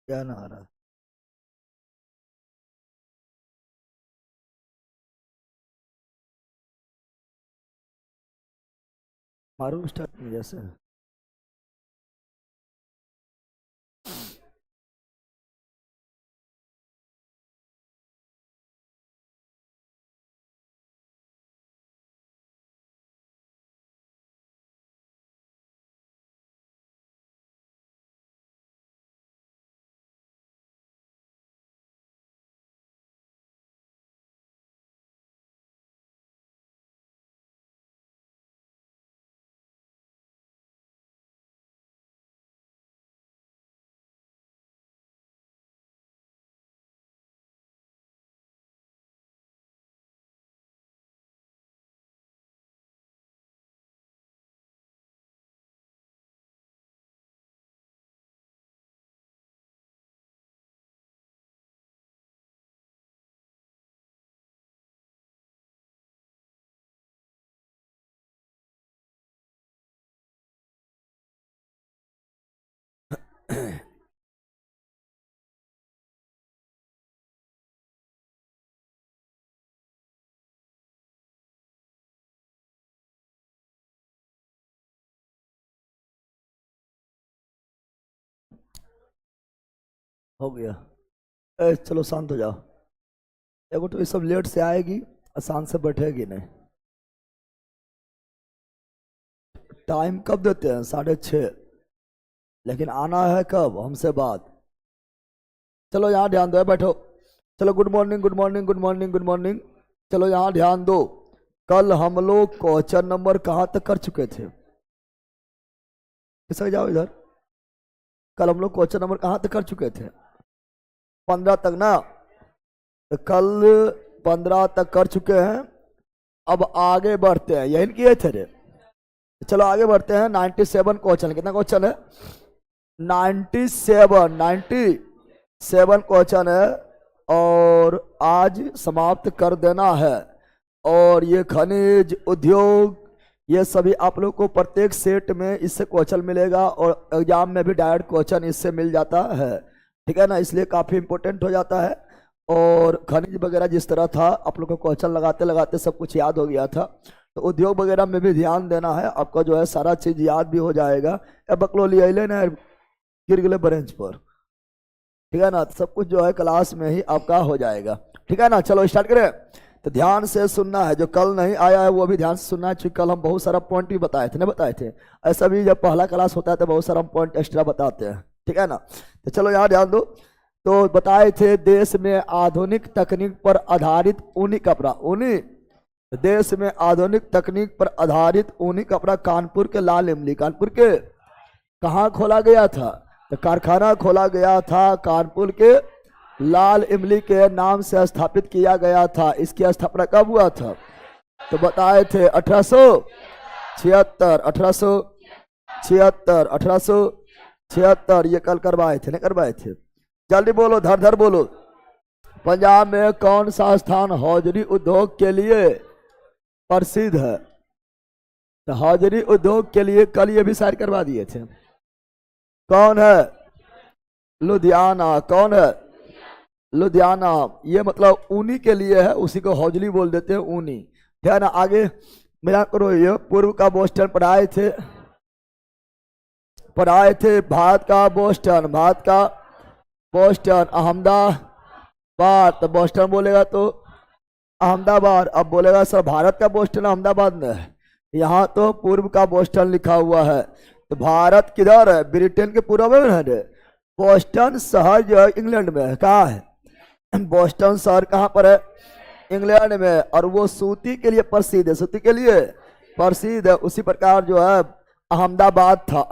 क्या ना आ रहा। मारो स्टार्ट में जैसे। हो गया। चलो शांत हो जाओ। देखो तो ये सब लेट से आएगी, आसान से बैठेगी नहीं। टाइम कब देते हैं? 6:30। लेकिन आना है कब? हमसे बात। चलो यहाँ ध्यान दो, बैठो। चलो good morning good morning good morning good morning. चलो यहाँ ध्यान दो। कल हम लोग क्वेश्चन नंबर कहाँ तक कर चुके थे? किसके जाओ इधर। कल हम लोग क्वेश्चन नंबर कहाँ तक कर चुके थे? 15 तक ना। तो कल 15 तक कर चुके हैं। अब आगे बढ़ते हैं, यही किए थे रे। चलो आगे बढ़ते हैं। 97 क्वेश्चन, कितना क्वेश्चन है? 97 क्वेश्चन है और आज समाप्त कर देना है। और ये खनिज उद्योग, ये सभी आप लोग को प्रत्येक सेट में इससे क्वेश्चन मिलेगा और एग्जाम में भी डायरेक्ट क्वेश्चन इससे मिल जाता है। ठीक है ना, इसलिए काफ़ी इंपॉर्टेंट हो जाता है। और खनिज वगैरह जिस तरह था, आप लोग को क्वेश्चन लगाते लगाते सब कुछ याद हो गया था। तो उद्योग वगैरह में भी ध्यान देना है, आपका जो है सारा चीज याद भी हो जाएगा। अब बकलोली अले ना गिर गए ब्रेंच पर। ठीक है ना, सब कुछ जो है क्लास में ही आपका हो जाएगा। ठीक है ना, चलो स्टार्ट करें। तो ध्यान से सुनना है, जो कल नहीं आया है वो भी ध्यान से सुनना है, क्योंकि कल हम बहुत सारा पॉइंट भी बताए थे, नहीं बताए थे? ऐसा भी जब पहला क्लास होता है तो बहुत सारा पॉइंट एक्स्ट्रा बताते हैं। ठीक है ना, तो चलो यहाँ ध्यान दो। तो बताए थे देश में आधुनिक तकनीक पर आधारित ऊनी कपड़ा, ऊनी देश में आधुनिक तकनीक पर आधारित ऊनी कपड़ा कानपुर के लाल इमली, कानपुर के कहाँ खोला गया था? तो कारखाना खोला गया था कानपुर के लाल इमली के नाम से स्थापित किया गया था। इसकी स्थापना कब हुआ था? तो बताए थे 1876, 1876, 1876। ये कल करवाए थे, नहीं करवाए थे? जल्दी बोलो, धर धर बोलो। पंजाब में कौन सा स्थान हौजरी उद्योग के लिए प्रसिद्ध है? तो हौजरी उद्योग के लिए कल ये भी शायद करवा दिए थे। कौन है? लुधियाना। कौन है? लुधियाना। ये मतलब ऊनी के लिए है, उसी को हौजरी बोल देते हैं, ऊनी। है ना। आगे मेरा करो। ये पूर्व का बोस्टन पढ़ाए थे, पढ़ाए थे। भारत का बोस्टन, भारत का बोस्टन अहमदाबाद। तो बोस्टन बोलेगा तो अहमदाबाद। अब बोलेगा सर भारत का बोस्टन अहमदाबाद में है, यहाँ तो पूर्व का बोस्टन लिखा हुआ है। तो भारत किधर है? ब्रिटेन के पूर्व में है। बोस्टन शहर जो है इंग्लैंड में है। कहाँ है? बोस्टन शहर कहाँ पर है? इंग्लैंड में। और वो सूती के लिए प्रसिद्ध है, सूती के लिए प्रसिद्ध है। उसी प्रकार जो है अहमदाबाद था,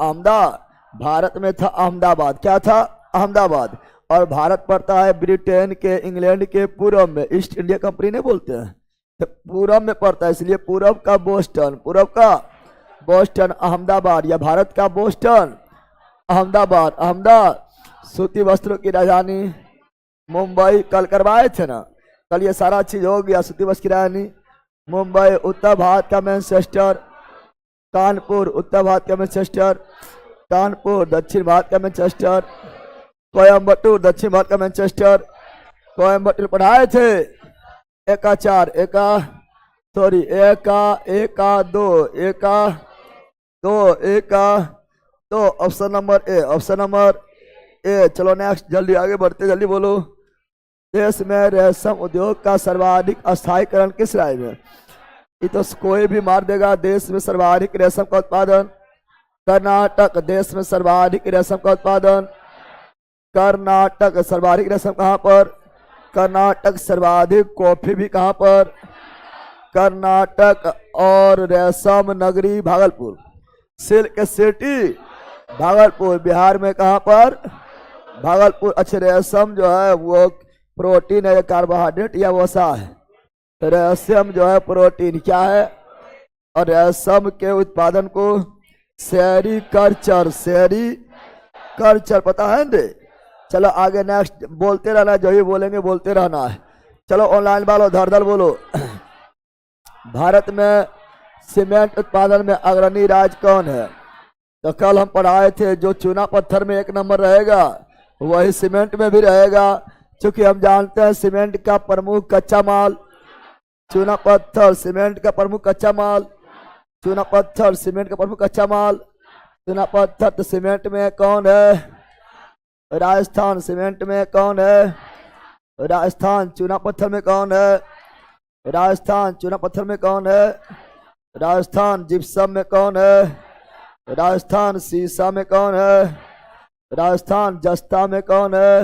भारत में था अहमदाबाद। क्या था? अहमदाबाद। और भारत पड़ता है ब्रिटेन के, इंग्लैंड के पूर्व में। ईस्ट इंडिया कंपनी नहीं बोलते हैं, तो पूरब में पड़ता है, इसलिए पूरब का बोस्टन, पूरब का बोस्टन अहमदाबाद, या भारत का बोस्टन अहमदाबाद। अहमदाबाद सूती वस्त्रों की राजधानी मुंबई। कल करवाए थे ना, कल ये सारा चीज हो गया। सूती वस्त्र की राजधानी मुंबई। उत्तर भारत का मैनचेस्टर कानपुर, उत्तर भारत का मैनचेस्टर कानपुर। दक्षिण भारत का मैनचेस्टर कोयम्बटूर, दक्षिण भारत का मैनचेस्टर, कोयम्बटूर पढ़ाए थे। एका चार, एका सॉरी एका एका दो, एका दो, एका दो। ऑप्शन नंबर ए, ऑप्शन नंबर ए। चलो नेक्स्ट, जल्दी आगे बढ़ते, जल्दी बोलो। देश में रेशम उद्योग का सर्वाधिक स्थायीकरण किस राज्य में? ये तो कोई भी मार देगा। देश में सर्वाधिक रेशम का उत्पादन कर्नाटक। देश में सर्वाधिक रेशम का उत्पादन कर्नाटक। सर्वाधिक रेशम कहाँ पर? कर्नाटक। सर्वाधिक कॉफी भी कहाँ पर? कर्नाटक। और रेशम नगरी भागलपुर। Silk city Bhagalpur. बिहार में कहाँ पर? भागलपुर। अच्छे, रेशम जो है वो प्रोटीन है, कार्बोहाइड्रेट या वसा है? रेशम जो है प्रोटीन क्या है? और रेशम के उत्पादन को सेरीकल्चर, सेरीकल्चर पता है ना? चलो आगे नेक्स्ट, बोलते रहना, जो ही बोलेंगे बोलते रहना है। चलो ऑनलाइन वालों धर धर बोलो। भारत में सीमेंट उत्पादन में अग्रणी राज्य कौन है? तो कल हम पढ़ाए थे, जो चूना पत्थर में 1 नंबर रहेगा वही सीमेंट में भी रहेगा, क्योंकि हम जानते हैं सीमेंट का प्रमुख कच्चा माल चूना पत्थर। सीमेंट का प्रमुख कच्चा माल चूना पत्थर। सीमेंट का प्रमुख कच्चा माल चूना पत्थर। तो सीमेंट में कौन है? राजस्थान। सीमेंट में कौन है? राजस्थान। चूना पत्थर में कौन है? राजस्थान। चूना पत्थर में कौन है? राजस्थान। जिप्सम में कौन है? राजस्थान। सीसा में कौन है? राजस्थान। जस्ता में कौन है?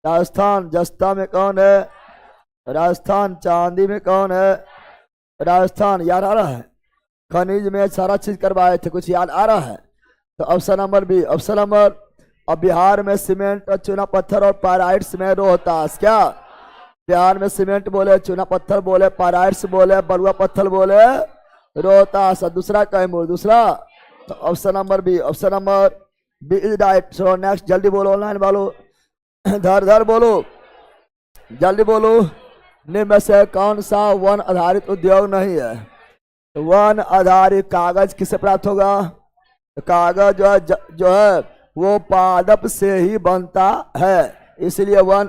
राजस्थान। जस्ता में कौन है? राजस्थान। चांदी में कौन है? राजस्थान। याद आ रहा है? खनिज में सारा चीज करवाए थे, कुछ याद आ रहा है? तो option number B, option number. अब बिहार में सीमेंट और चूना पत्थर और पायराइट्स में रोहतास। क्या बिहार में सीमेंट बोले, चूना पत्थर बोले, पायराइट्स बोले, बलुआ पत्थर बोले, रोहतास। और दूसरा कैमूर। दूसरा तो option number B, option number B is right. So next, जल्दी बोलो ऑनलाइन वालों, धर धर बोलो, जल्दी बोलो। निम्न में से कौन सा वन आधारित उद्योग नहीं है? वन आधारित कागज किससे प्राप्त होगा? कागज जो है वो पादप से ही बनता है, इसलिए वन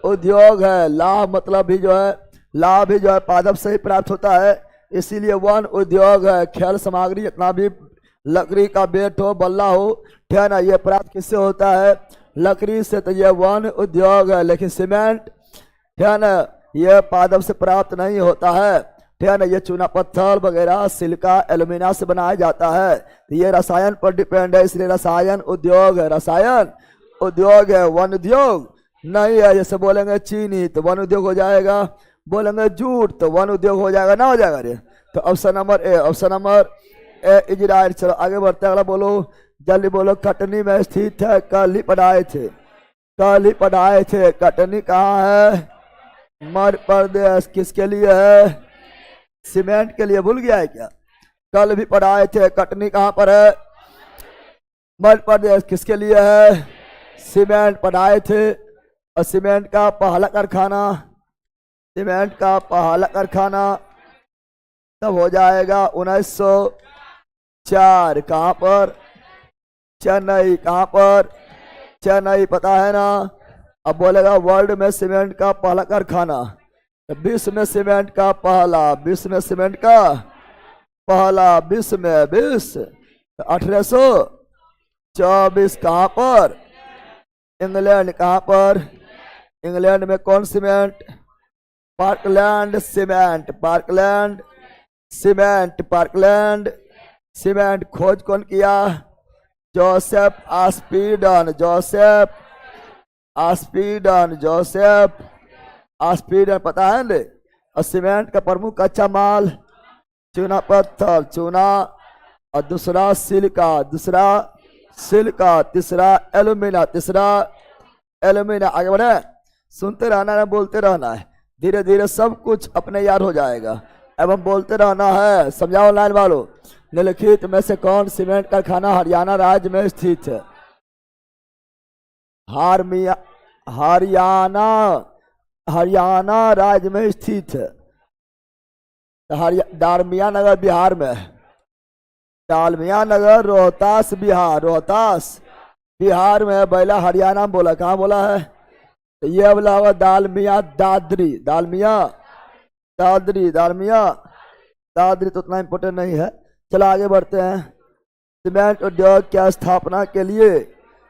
उद्योग है। लाभ मतलब भी जो है, लाभ भी जो है पादप से ही प्राप्त होता है, इसीलिए वन उद्योग है। खेल सामग्री जितना भी लकड़ी का बेट हो, बल्ला हो, ठीक है ना, ये प्राप्त किससे होता है? लकड़ी से। तो ये वन उद्योग है। लेकिन सीमेंट, ठीक है ना, ये पादप से प्राप्त नहीं होता है, ठीक है ना। ये चूना पत्थर वगैरह सिलिका एल्यूमिना से बनाया जाता है, तो ये रसायन पर डिपेंड है, इसलिए रसायन उद्योग है। रसायन उद्योग है, वन उद्योग नहीं है। जैसे बोलेंगे चीनी तो वन उद्योग हो जाएगा, बोलेंगे जूट तो वन उद्योग हो जाएगा, ना हो जाएगा रे? तो option number A, option number A is right. चलो आगे बढ़ते, अगला बोलो, जल्दी बोलो। कटनी में स्थित है, कल ही पढ़ाए थे, कल ही पढ़ाए थे। कटनी कहाँ है? मध्य प्रदेश। किसके लिए है? सीमेंट के लिए। भूल गया है क्या? कल भी पढ़ाए थे। कटनी कहाँ पर है? मध्य प्रदेश। किसके लिए है? सीमेंट पढ़ाए थे। और सीमेंट का पहला कारखाना, सीमेंट का पहला कारखाना तब हो जाएगा 1904। कहाँ पर? चेन्नई। कहाँ पर? चेन्नई, पता है ना? अब बोलेगा वर्ल्ड में सीमेंट का पहला कारखाना, विश्व में सीमेंट का पहला, विश्व में सीमेंट का पहला, विश्व में 1824। कहाँ पर? इंग्लैंड। कहाँ पर? इंग्लैंड में कौन cement? Parkland cement. Parkland cement. Parkland cement खोज कौन किया? जोसेफ आस्पिडन। जोसेफ आस्पिडन। जोसेफ आस्पिडन, पता है ना? और सीमेंट का प्रमुख कच्चा माल चूना पत्थर, चूना, और दूसरा सिलिका, दूसरा सिलिका, तीसरा एल्यूमिना, तीसरा एल्यूमिना। आगे बढ़े, सुनते रहना है, बोलते रहना है, धीरे धीरे सब कुछ अपने याद हो जाएगा। एवं बोलते रहना है। समझाओ लाइन वालों। निम्नलिखित में से कौन सीमेंट कारखाना हरियाणा राज्य में स्थित है? हरियाणा राज्य में स्थित है। डालमिया नगर बिहार में है। डालमिया नगर रोहतास बिहार। रोहतास बिहार में बैला, हरियाणा में बोला, कहाँ बोला है? तो ये बोला होगा दालमिया दादरी, दालमिया दादरी, दालमिया दादरी तो उतना इम्पोर्टेंट नहीं है। चलो आगे बढ़ते हैं। सीमेंट उद्योग की स्थापना के लिए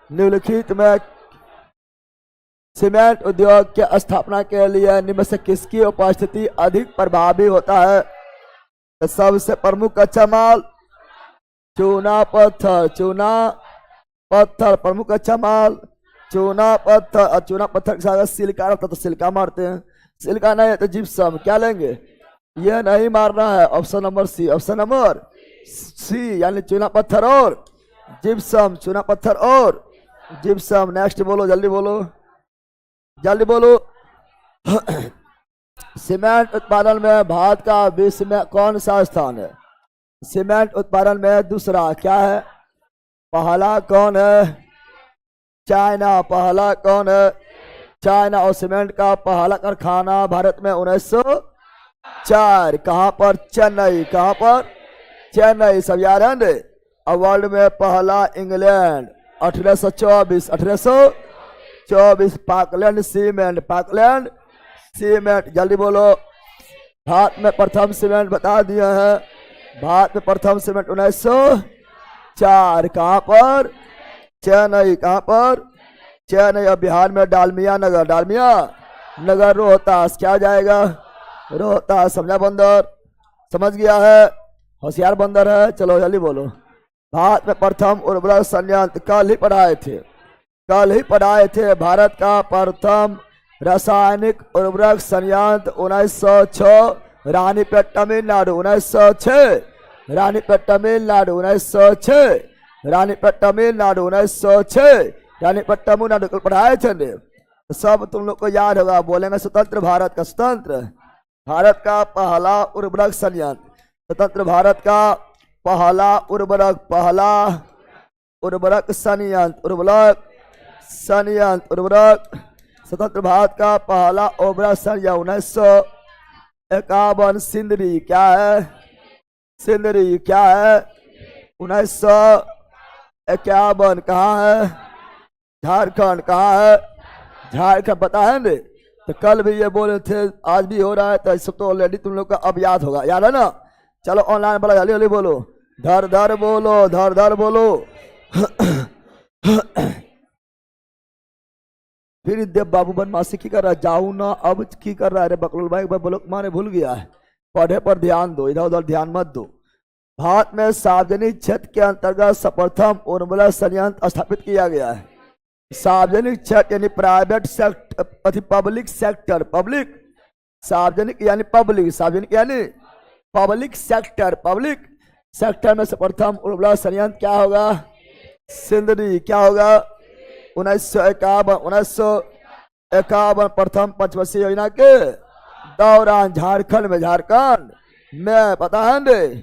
निम्नलिखित में सीमेंट उद्योग की स्थापना के लिए निम्न से किसकी उपस्थिति अधिक प्रभावी होता है? तो सबसे प्रमुख कच्चा माल चूना पत्थर, चूना पत्थर प्रमुख कच्चा माल चूना पत्थर। और चूना पत्थर के साथ सिलिका रहता तो सिलिका मारते हैं, सिलिका नहीं है तो जिप्सम। क्या लेंगे? ये नहीं मारना है। Option number C, option number C यानी चूना पत्थर और जिप्सम, चूना पत्थर और जिप्सम। नेक्स्ट बोलो, जल्दी बोलो, जल्दी बोलो। सीमेंट उत्पादन में भारत का विश्व में कौन सा स्थान है? सीमेंट उत्पादन में दूसरा क्या है? पहला कौन है? चाइना। पहला कौन है? चाइना। और सीमेंट का पहला कारखाना भारत में 1904 कहां पर? चेन्नई। कहां पर? चेन्नई। सब याद है। और वर्ल्ड में पहला England 1824, 1824 Parkland cement, Parkland cement. जल्दी बोलो। भारत में प्रथम सीमेंट बता दिया है। भारत में प्रथम सीमेंट 1904 कहां पर? चेन्नई। कहां पर? चेन्नई। और बिहार में डालमिया नगर, डालमिया नगर रोहतास। क्या जाएगा? रोहतास। समझा बंदर? समझ गया है? होशियार बंदर है। चलो जल्दी बोलो। भारत में प्रथम उर्वरक संयंत्र कल ही पढ़ाए थे, कल ही पढ़ाए थे। भारत का प्रथम रासायनिक उर्वरक संयंत्र 1906 रानीपेट तमिलनाडु, 1906 रानीपेट तमिलनाडु, 1906 रानीपेट तमिलनाडु, 1906 रानीपेट तमिलनाडु। कल पढ़ाए थे ने, सब तुम लोग को याद होगा। बोलेंगे स्वतंत्र भारत का, स्वतंत्र भारत का पहला उर्वरक संयंत्र, स्वतंत्र भारत का पहला उर्वरक, पहला उर्वरक संयंत्र, उर्वरक संयंत्र, उर्वरक स्वतंत्र भारत का पहला उर्वरक संयंत्र 1951। सिंदरी। क्या है? सिंदरी क्या है? 1951 कहाँ है? झारखंड। कहाँ है? झारखंड। पता है ना? तो कल भी ये बोले थे, आज भी हो रहा है, तो सब तो ऑलरेडी तुम लोग का अब याद होगा, याद है ना? चलो ऑनलाइन बोलो, जल्दी जल्दी बोलो, धर धर बोलो, धर धर बोलो। फिर देव बाबू बनवासी की कर रहा है? जाऊ ना अब की कर रहा है? अरे बकलोल भाई बोलो, माने भूल गया है। पढ़े पर ध्यान दो, इधर उधर ध्यान मत दो। भारत में सार्वजनिक क्षेत्र के अंतर्गत सर्वप्रथम उर्वरक संयंत्र स्थापित किया गया है। सार्वजनिक क्षेत्र यानी private sector, public sector, public सार्वजनिक यानी पब्लिक, सार्वजनिक यानी पब्लिक सेक्टर, पब्लिक सेक्टर में सर्वप्रथम उर्वरक संयंत्र क्या होगा? सिंदरी। क्या होगा? 1951 प्रथम पंचवर्षीय योजना के दौरान झारखंड में, झारखंड में। पता है ने?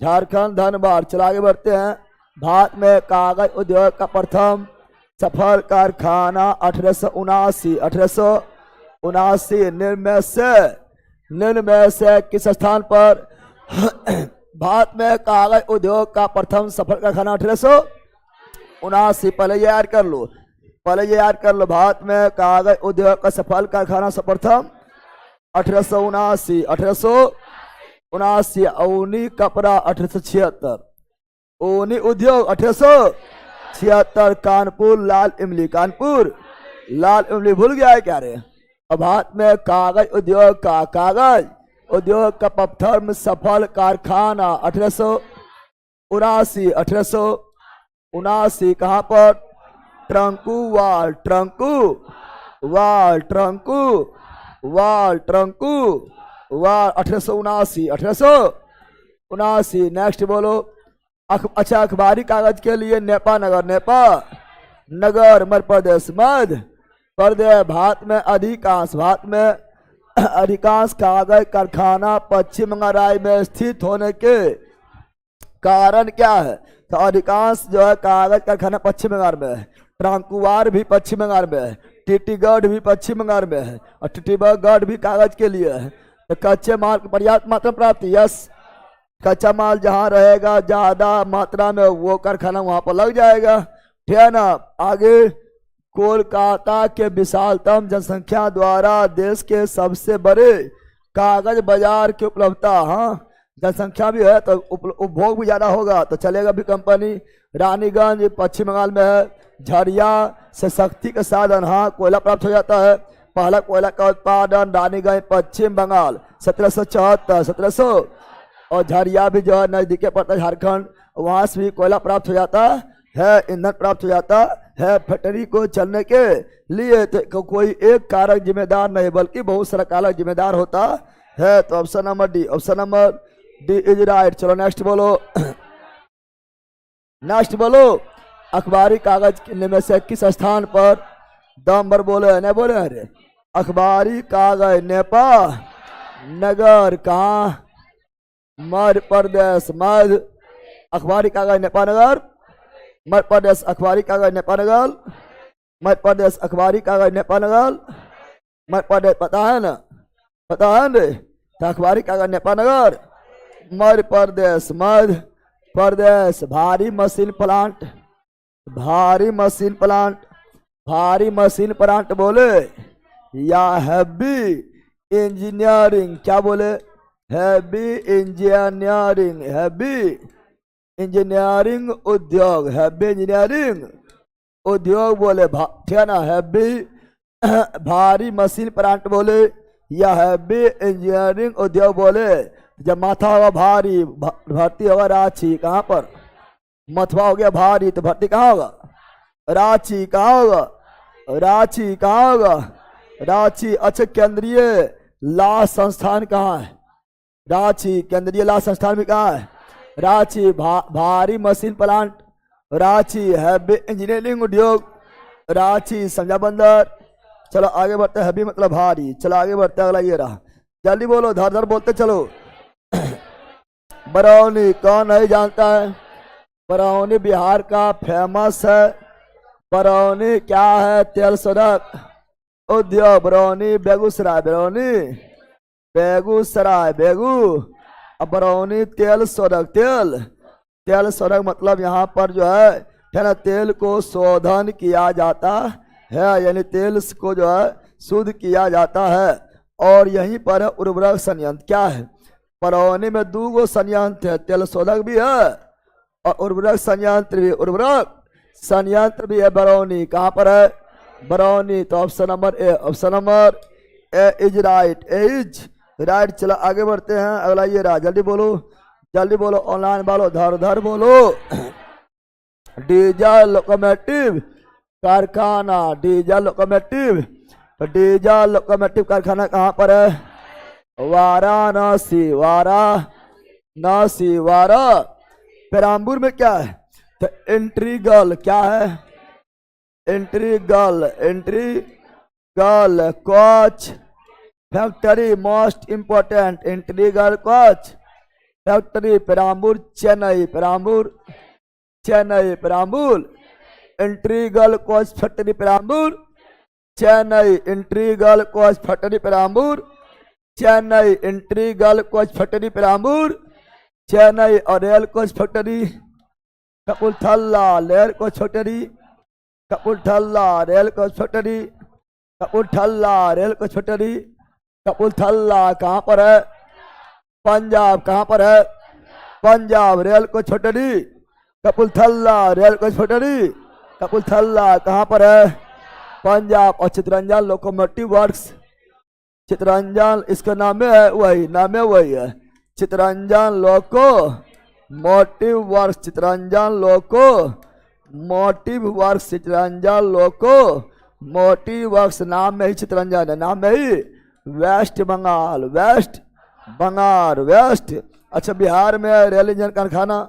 झारखंड, धनबाद। चलो आगे बढ़ते हैं। भारत में कागज उद्योग का प्रथम सफल कारखाना 1879, 1879 निम्न में से किस स्थान पर? भारत में कागज उद्योग का प्रथम सफल कारखाना 1879। पहले ये याद कर लो, पहले ये याद कर लो। भारत में कागज उद्योग का सफल कारखाना सर्वप्रथम 1879, 1879। ऊनी कपड़ा 1876, ऊनी उद्योग 1876। कानपुर लाल इमली, कानपुर लाल इमली भूल गया है क्या रे? अब भारत में कागज उद्योग का, कागज उद्योग का प्रथम सफल कारखाना 1879, 1879 कहाँ पर? ट्रंकुवाल, ट्रंकुवाल, ट्रंकुवाल, ट्रंकुवाल 1879, 1879। नेक्स्ट बोलो। अच्छा, अखबारी कागज के लिए नेपा नगर, नेपा नगर मध्य प्रदेश, मध्य प्रदेश। भारत में अधिकांश, भारत में अधिकांश कागज कारखाना पश्चिम बंगाल राज्य में स्थित होने के कारण क्या है? तो अधिकांश जो है कागज कारखाना पश्चिम बंगाल में है। ट्रांकुवार भी पश्चिम बंगाल में है, टीटीगढ़ भी पश्चिम बंगाल में है, और टीटीगढ़ भी कागज के लिए है। तो कच्चे माल की पर्याप्त मात्रा प्राप्ति, यस। कच्चा माल जहाँ रहेगा ज्यादा मात्रा में वो कारखाना वहां पर लग जाएगा। ठीक है ना। आगे, कोलकाता के विशालतम जनसंख्या द्वारा देश के सबसे बड़े कागज बाजार की उपलब्धता। हाँ, जनसंख्या भी है तो उपभोग भी ज्यादा होगा तो चलेगा भी कंपनी। रानीगंज पश्चिम बंगाल में है। झरिया से शक्ति के साधन, हाँ, कोयला प्राप्त हो जाता है। पहला कोयला का उत्पादन रानीगंज पश्चिम बंगाल 1774 1700। और झरिया भी जो है नजदीक पड़ता है झारखंड, वहां से भी कोयला प्राप्त हो जाता है, ईंधन प्राप्त हो जाता है फैक्ट्री को चलने के लिए। तो कोई एक कारक जिम्मेदार नहीं बल्कि बहुत सारा कारक जिम्मेदार होता है। तो option number D, option number D is right. चलो नेक्स्ट बोलो, नेक्स्ट बोलो। अखबारी कागज में से किस स्थान पर दमभर बोले नहीं बोले? अरे अखबारी कागज नेपाल नगर कहाँ? मध्य प्रदेश। मध्य अखबारी कागज नेपाल नगर, मध्य प्रदेश अखबारी कागज नेपाल नगर, मध्य प्रदेश अखबारी कागज नेपाल नगर, मध्य प्रदेश। पता है ना, पता है ना? तो अखबारी कागज नेपाल नगर, मध्य प्रदेश। मध्य प्रदेश। भारी मशीन प्लांट, भारी मशीन प्लांट, भारी मशीन प्लांट बोले या हैवी इंजीनियरिंग? क्या बोले? हैवी इंजीनियरिंग, हैवी इंजीनियरिंग उद्योग, हैवी इंजीनियरिंग उद्योग बोले। ठीक है ना, हैवी भारी मशीन प्लांट बोले या हैवी इंजीनियरिंग उद्योग बोले। जब माथा होगा भारी, भर्ती होगा रांची। कहाँ पर? मथुआ हो गया भारी तो भर्ती कहाँ होगा? रांची। कहाँ होगा? रांची। कहाँ होगा? रांची। अच्छा, केंद्रीय ला संस्थान कहाँ है? रांची। केंद्रीय ला संस्थान भी कहाँ है? रांची। भारी machine plant Ranchi, heavy engineering उद्योग रांची, समझा बंदर। चलो आगे बढ़ते हैं, हैवी मतलब भारी। चलो आगे बढ़ते हैं, अगला ये रहा, जल्दी बोलो, धर धर बोलते चलो। बरौनी कौन नहीं जानता है? बरौनी बिहार का फेमस है। बरौनी क्या है? तेल शोधक उद्योग। बरौनी बेगूसराय, बरौनी बेगूसराय, अब बरौनी तेल शोधक, तेल शोधक मतलब यहाँ पर जो है ना, तेल को शोधन किया जाता है, यानी तेल को जो है शुद्ध किया जाता है। और यहीं पर उर्वरक संयंत्र। क्या है? बरौनी में 2 संयंत्र है, तेल शोधक भी है और उर्वरक संयंत्र भी। उर्वरक संयंत्र भी है बरौनी। कहाँ पर है? बरौनी। तो option number A, option number A is right, A is right. चलो आगे बढ़ते हैं, अगला ये रहा, जल्दी बोलो, जल्दी बोलो, ऑनलाइन बोलो, धर धर बोलो। डीजल लोकोमोटिव कारखाना, डीजल लोकोमोटिव, तो डीजल लोकोमोटिव कारखाना कहाँ पर है? वाराणसी, वाराणसी, वारा। पेराम्बूर में क्या है? तो इंट्रीगल। क्या है? Integral, integral coach factory most important, integral coach factory Perambur Chennai, Perambur Chennai, Perambur integral coach factory Perambur Chennai, integral coach factory Perambur Chennai, integral coach factory Perambur Chennai. और rail coach factory Kapurthala, rail coach factory Kapurthala, rail coach factory Kapurthala, rail coach factory Kapurthala. कहाँ पर है? पंजाब। कहाँ पर है? Punjab. Rail coach factory Kapurthala, rail coach factory Kapurthala. कहाँ पर है? पंजाब। और चितरंजन लोकोमोटिव वर्क्स, चितरंजन इसका नाम है वही, नाम है वही है, Chittaranjan locomotive works, Chittaranjan locomotive works, Chittaranjan locomotive works. नाम में ही चितरंजन है, नाम में ही वेस्ट बंगाल, वेस्ट बंगाल, वेस्ट। अच्छा, बिहार में रेल इंजन कारखाना,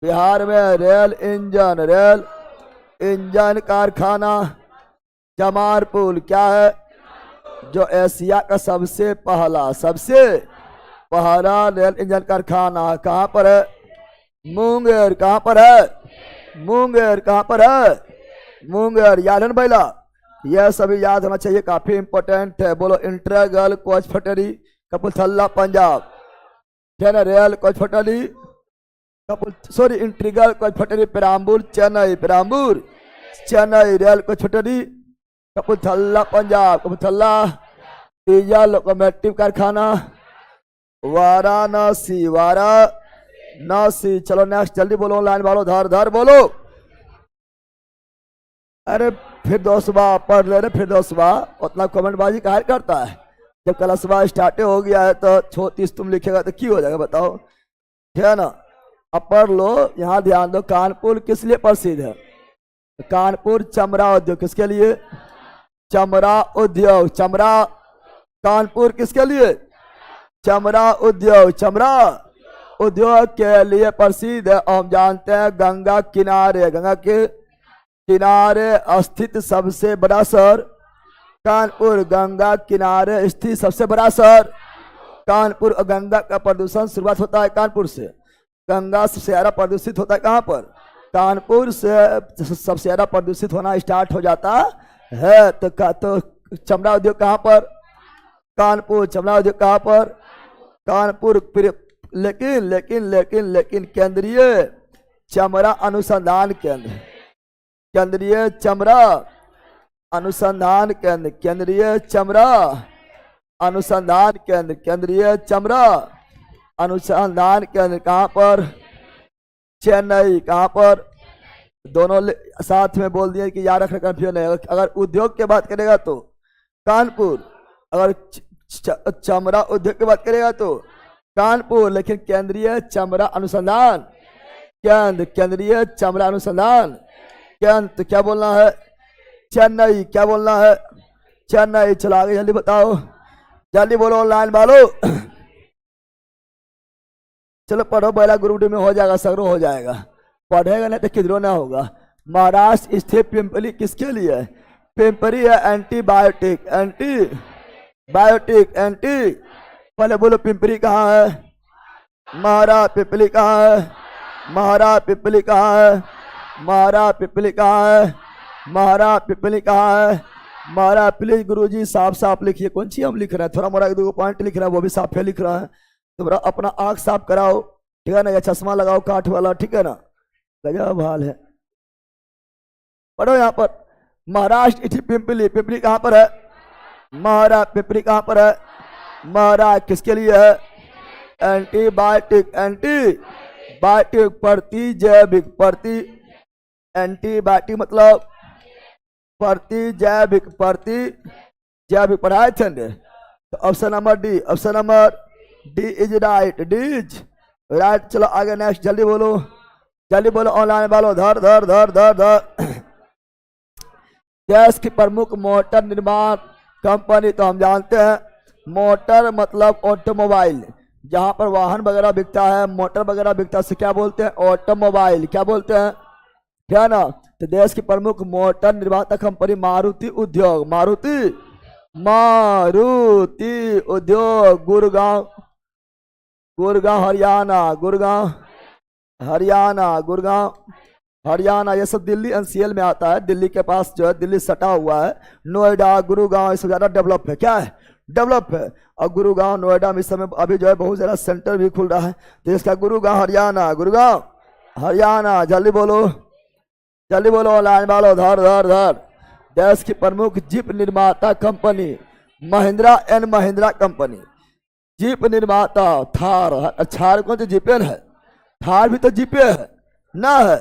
बिहार में रेल इंजन कारखाना जमालपुर। क्या है? जो एशिया का सबसे पहला रेल इंजन कारखाना कहाँ पर है? मुंगेर। कहाँ पर है? मुंगेर। कहाँ पर है? मुंगेर। याद है ना बैला? यह सभी याद होना चाहिए, काफी इंपोर्टेंट है। बोलो, integral coach factory Kapurthala Punjab, क्या ना, rail coach factory sorry integral coach factory Perambur Chennai Perambur Chennai rail coach factory Kapurthala Punjab Kapurthala ईजा लोकोमोटिव कारखाना वाराणसी वाराणसी। चलो नेक्स्ट जल्दी बोलो लाइन वालों धर धर बोलो। अरे फिर दोस्तबा पढ़ ले रहे फिर दोस्तबा उतना कमेंट बाजी काहे करता है। जब क्लासबा स्टार्ट हो गया है तो 36 तुम लिखेगा तो क्यों हो जाएगा बताओ, ठीक है ना। अब पढ़ लो, यहाँ ध्यान दो। कानपुर किस लिए प्रसिद्ध है? कानपुर चमड़ा उद्योग किसके लिए? चमड़ा उद्योग। चमड़ा कानपुर किसके लिए? चमड़ा उद्योग। चमड़ा उद्योग के लिए प्रसिद्ध है। हम जानते हैं गंगा किनारे, गंगा के किनारे स्थित सबसे बड़ा शहर कानपुर। गंगा किनारे स्थित सबसे बड़ा शहर कानपुर। और गंगा का प्रदूषण शुरुआत होता है कानपुर से। गंगा सबसे ज्यादा प्रदूषित होता है कहाँ पर? कानपुर से सबसे ज्यादा प्रदूषित होना स्टार्ट हो जाता है। तो चमड़ा उद्योग कहाँ पर? कानपुर। चमड़ा उद्योग कहाँ पर? कानपुर। लेकिन लेकिन लेकिन लेकिन केंद्रीय चमड़ा अनुसंधान केंद्र, केंद्रीय चमड़ा अनुसंधान केंद्र, केंद्रीय चमड़ा अनुसंधान केंद्र, केंद्रीय चमड़ा अनुसंधान केंद्र कहाँ पर? चेन्नई। कहाँ पर? दोनों साथ में बोल दिए कि याद रखना कंफ्यूजन है। अगर उद्योग की बात करेगा तो कानपुर, अगर चमड़ा उद्योग की बात करेगा तो कानपुर, लेकिन केंद्रीय चमड़ा अनुसंधान केंद्र, केंद्रीय चमड़ा अनुसंधान केंद्र तो क्या बोलना है? चेन्नई। क्या बोलना है? चेन्नई। चलो आगे जल्दी बताओ, जल्दी बोलो ऑनलाइन वालों। चलो पढ़ो, पहला ग्रुप डी में हो जाएगा, सगरो हो जाएगा। पढ़ेगा नहीं तो किधरों ना होगा। महाराष्ट्र स्थित पिंपली किसके लिए है? पिंपरी है एंटीबायोटिक, एंटीबायोटिक एंटी। पहले बोलो पिंपरी कहाँ है? महाराष्ट्र। पिपली कहाँ है? महाराष्ट्र। पिपली कहाँ है? महाराष्ट्र। पिपली कहाँ है? महाराष्ट्र। पिपली कहाँ है? महाराष्ट्र। प्लीज गुरुजी साफ साफ लिखिए। कौन सी हम लिख रहे हैं? थोड़ा मोड़ा 2 पॉइंट लिख रहा है वो भी साफ है लिख रहा है। तुम्हारा अपना आँख साफ कराओ, ठीक है ना, या चश्मा लगाओ काठ वाला, ठीक है ना। गजब हाल है। पढ़ो यहाँ पर महाराष्ट्र स्थित पिंपली। पिंपली कहाँ पर है? महाराष्ट्र। पिपली कहाँ पर है? महाराष्ट्र। किसके लिए है? एंटीबायोटिक, एंटीबायोटिक प्रतिजैविक, प्रति एंटीबायोटिक मतलब प्रतिजैविक, प्रतिजैविक पढ़ाए थे। तो option number D, option number D is right, D is right. चलो आगे नेक्स्ट जल्दी बोलो, जल्दी बोलो ऑनलाइन वालों धर धर धर धर धर। देश की प्रमुख मोटर निर्माण कंपनी तो हम जानते हैं मोटर मतलब ऑटोमोबाइल, जहां पर वाहन वगैरह बिकता है, मोटर वगैरह बिकता है, से क्या बोलते हैं? ऑटोमोबाइल। क्या बोलते हैं? क्या है ना। तो देश की प्रमुख मोटर निर्माता कंपनी मारुति उद्योग, मारुति मारुति उद्योग गुड़गांव, गुड़गांव हरियाणा, गुड़गांव हरियाणा, गुड़गांव हरियाणा। ये सब दिल्ली एनसीएल में आता है। दिल्ली के पास जो है, दिल्ली सटा हुआ है। नोएडा गुड़गांव ये सब ज्यादा डेवलप है। क्या है? डेवलप है। और गुड़गांव नोएडा में इस समय अभी जो है बहुत ज्यादा सेंटर भी खुल रहा है। तो इसका गुड़गांव हरियाणा, गुड़गांव हरियाणा। जल्दी बोलो, जल्दी बोलो ऑनलाइन वालों धर धर धर। देश की प्रमुख जीप निर्माता company Mahindra and Mahindra company. Jeep निर्माता थार, थार कौन सी जीपेन है? थार भी तो जीपे है ना है।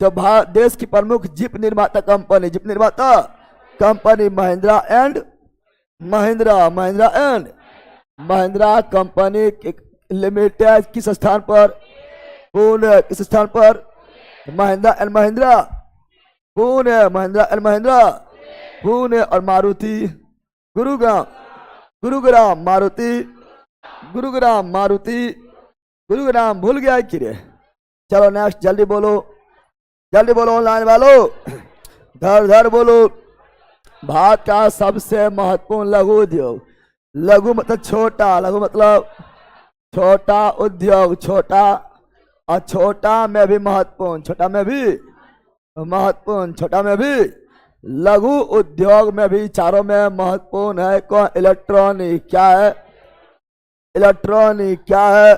तो देश की प्रमुख जीप निर्माता कंपनी, जीप निर्माता company Mahindra and Mahindra, Mahindra and Mahindra company limited किस स्थान पर? पुणे। किस स्थान पर? Mahindra and Mahindra Pune, Mahindra and Mahindra Pune. और मारुति गुरुग्राम, गुरुग्राम मारुति, गुरुग्राम मारुति, गुरुग्राम। भूल गया कि रे। चलो नेक्स्ट जल्दी बोलो, जल्दी बोलो ऑनलाइन वालों धर धर बोलो। भारत का सबसे महत्वपूर्ण लघु उद्योग, लघु मतलब छोटा, लघु मतलब छोटा उद्योग, छोटा, और छोटा में भी महत्वपूर्ण, छोटा में भी महत्वपूर्ण, छोटा में भी लघु उद्योग में भी चारों में महत्वपूर्ण है कौन? इलेक्ट्रॉनिक। क्या है? इलेक्ट्रॉनिक। क्या है?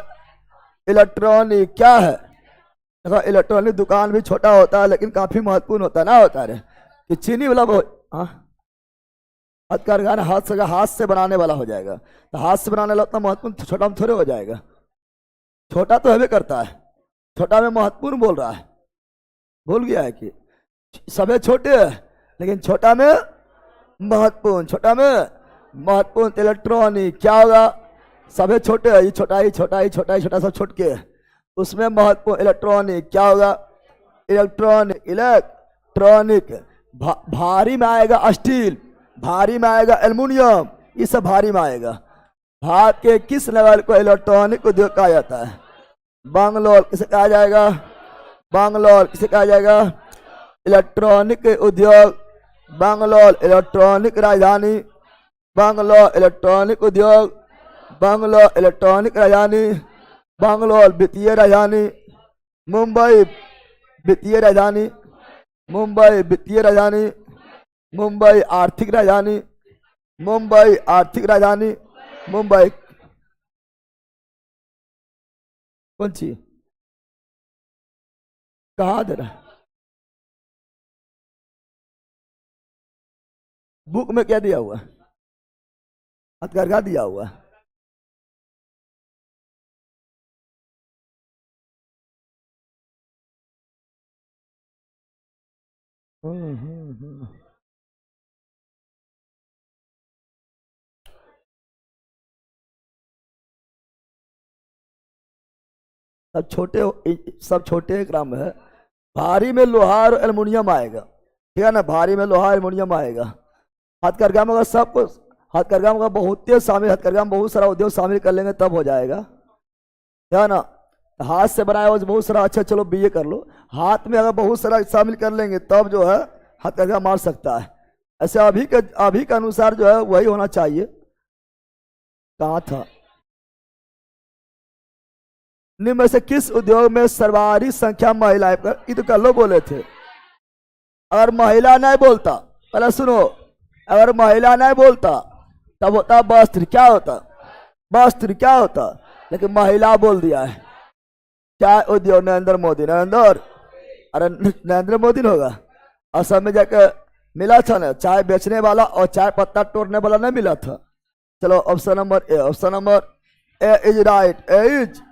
इलेक्ट्रॉनिक। क्या है? देखो इलेक्ट्रॉनिक दुकान भी छोटा होता है लेकिन काफी महत्वपूर्ण होता है ना, होता है कि चीनी वाला हाँ हथकरघा हाथ से बनाने वाला हो जाएगा, तो हाथ से बनाने वाला उतना महत्वपूर्ण छोटा में थोड़े हो जाएगा। छोटा तो हमें करता है, छोटा में महत्वपूर्ण बोल रहा है, भूल गया है कि सभी छोटे है लेकिन छोटा में महत्वपूर्ण, छोटा में महत्वपूर्ण। इलेक्ट्रॉनिक क्या होगा, सभी छोटे है, ये छोटा ही छोटा ही छोटा ही छोटा सब छोट के, उसमें महत्वपूर्ण इलेक्ट्रॉनिक क्या होगा, इलेक्ट्रॉनिक इलेक्ट्रॉनिक। भारी में आएगा स्टील, भारी में आएगा एल्युमिनियम, ये सब भारी में आएगा। भारत के किस लेवल को इलेक्ट्रॉनिक उद्योग कहा जाता है, बंगलौर किसे कहा जाएगा, बंगलौर किसे कहा जाएगा, इलेक्ट्रॉनिक उद्योग, बंगलौर इलेक्ट्रॉनिक राजधानी, बंगलौर इलेक्ट्रॉनिक उद्योग, बंगलौर इलेक्ट्रॉनिक राजधानी, बंगलौर वित्तीय राजधानी, मुंबई वित्तीय राजधानी, मुंबई वित्तीय राजधानी, मुंबई आर्थिक राजधानी, मुंबई आर्थिक राजधानी, मुंबई कौन सी कहा दे रहा है, बुक में क्या दिया हुआ है, हथकरघा दिया हुआ है। सब छोटे ग्राम है। भारी में लोहा और एल्युमिनियम आएगा, ठीक है ना, भारी में लोहा एल्युमिनियम आएगा। हथकरघा में अगर सब कुछ, हथकरघा में बहुत शामिल, हथकरघा में बहुत सारा उद्योग शामिल कर लेंगे तब हो जाएगा, है ना। हाथ से बनाया हुआ बहुत सारा, अच्छा चलो बीए कर लो, हाथ में अगर बहुत सारा शामिल कर लेंगे तब जो है हथकरघा मार सकता है। ऐसे अभी के अनुसार जो है वही होना चाहिए। कहाँ था, निम्न में से किस उद्योग में सर्वाधिक संख्या महिलाएं, ये तो कल बोले थे। अगर महिला नहीं बोलता, पहले सुनो, अगर महिला नहीं बोलता तब होता वस्त्र, क्या होता, वस्त्र क्या होता, लेकिन महिला बोल दिया है। क्या उद्योग, नरेंद्र मोदी, नरेंद्र, अरे नरेंद्र मोदी ने होगा। असम में जाकर मिला था ना, चाय बेचने वाला और चाय पत्ता तोड़ने वाला नहीं मिला था। चलो option number A, option number A is right, A is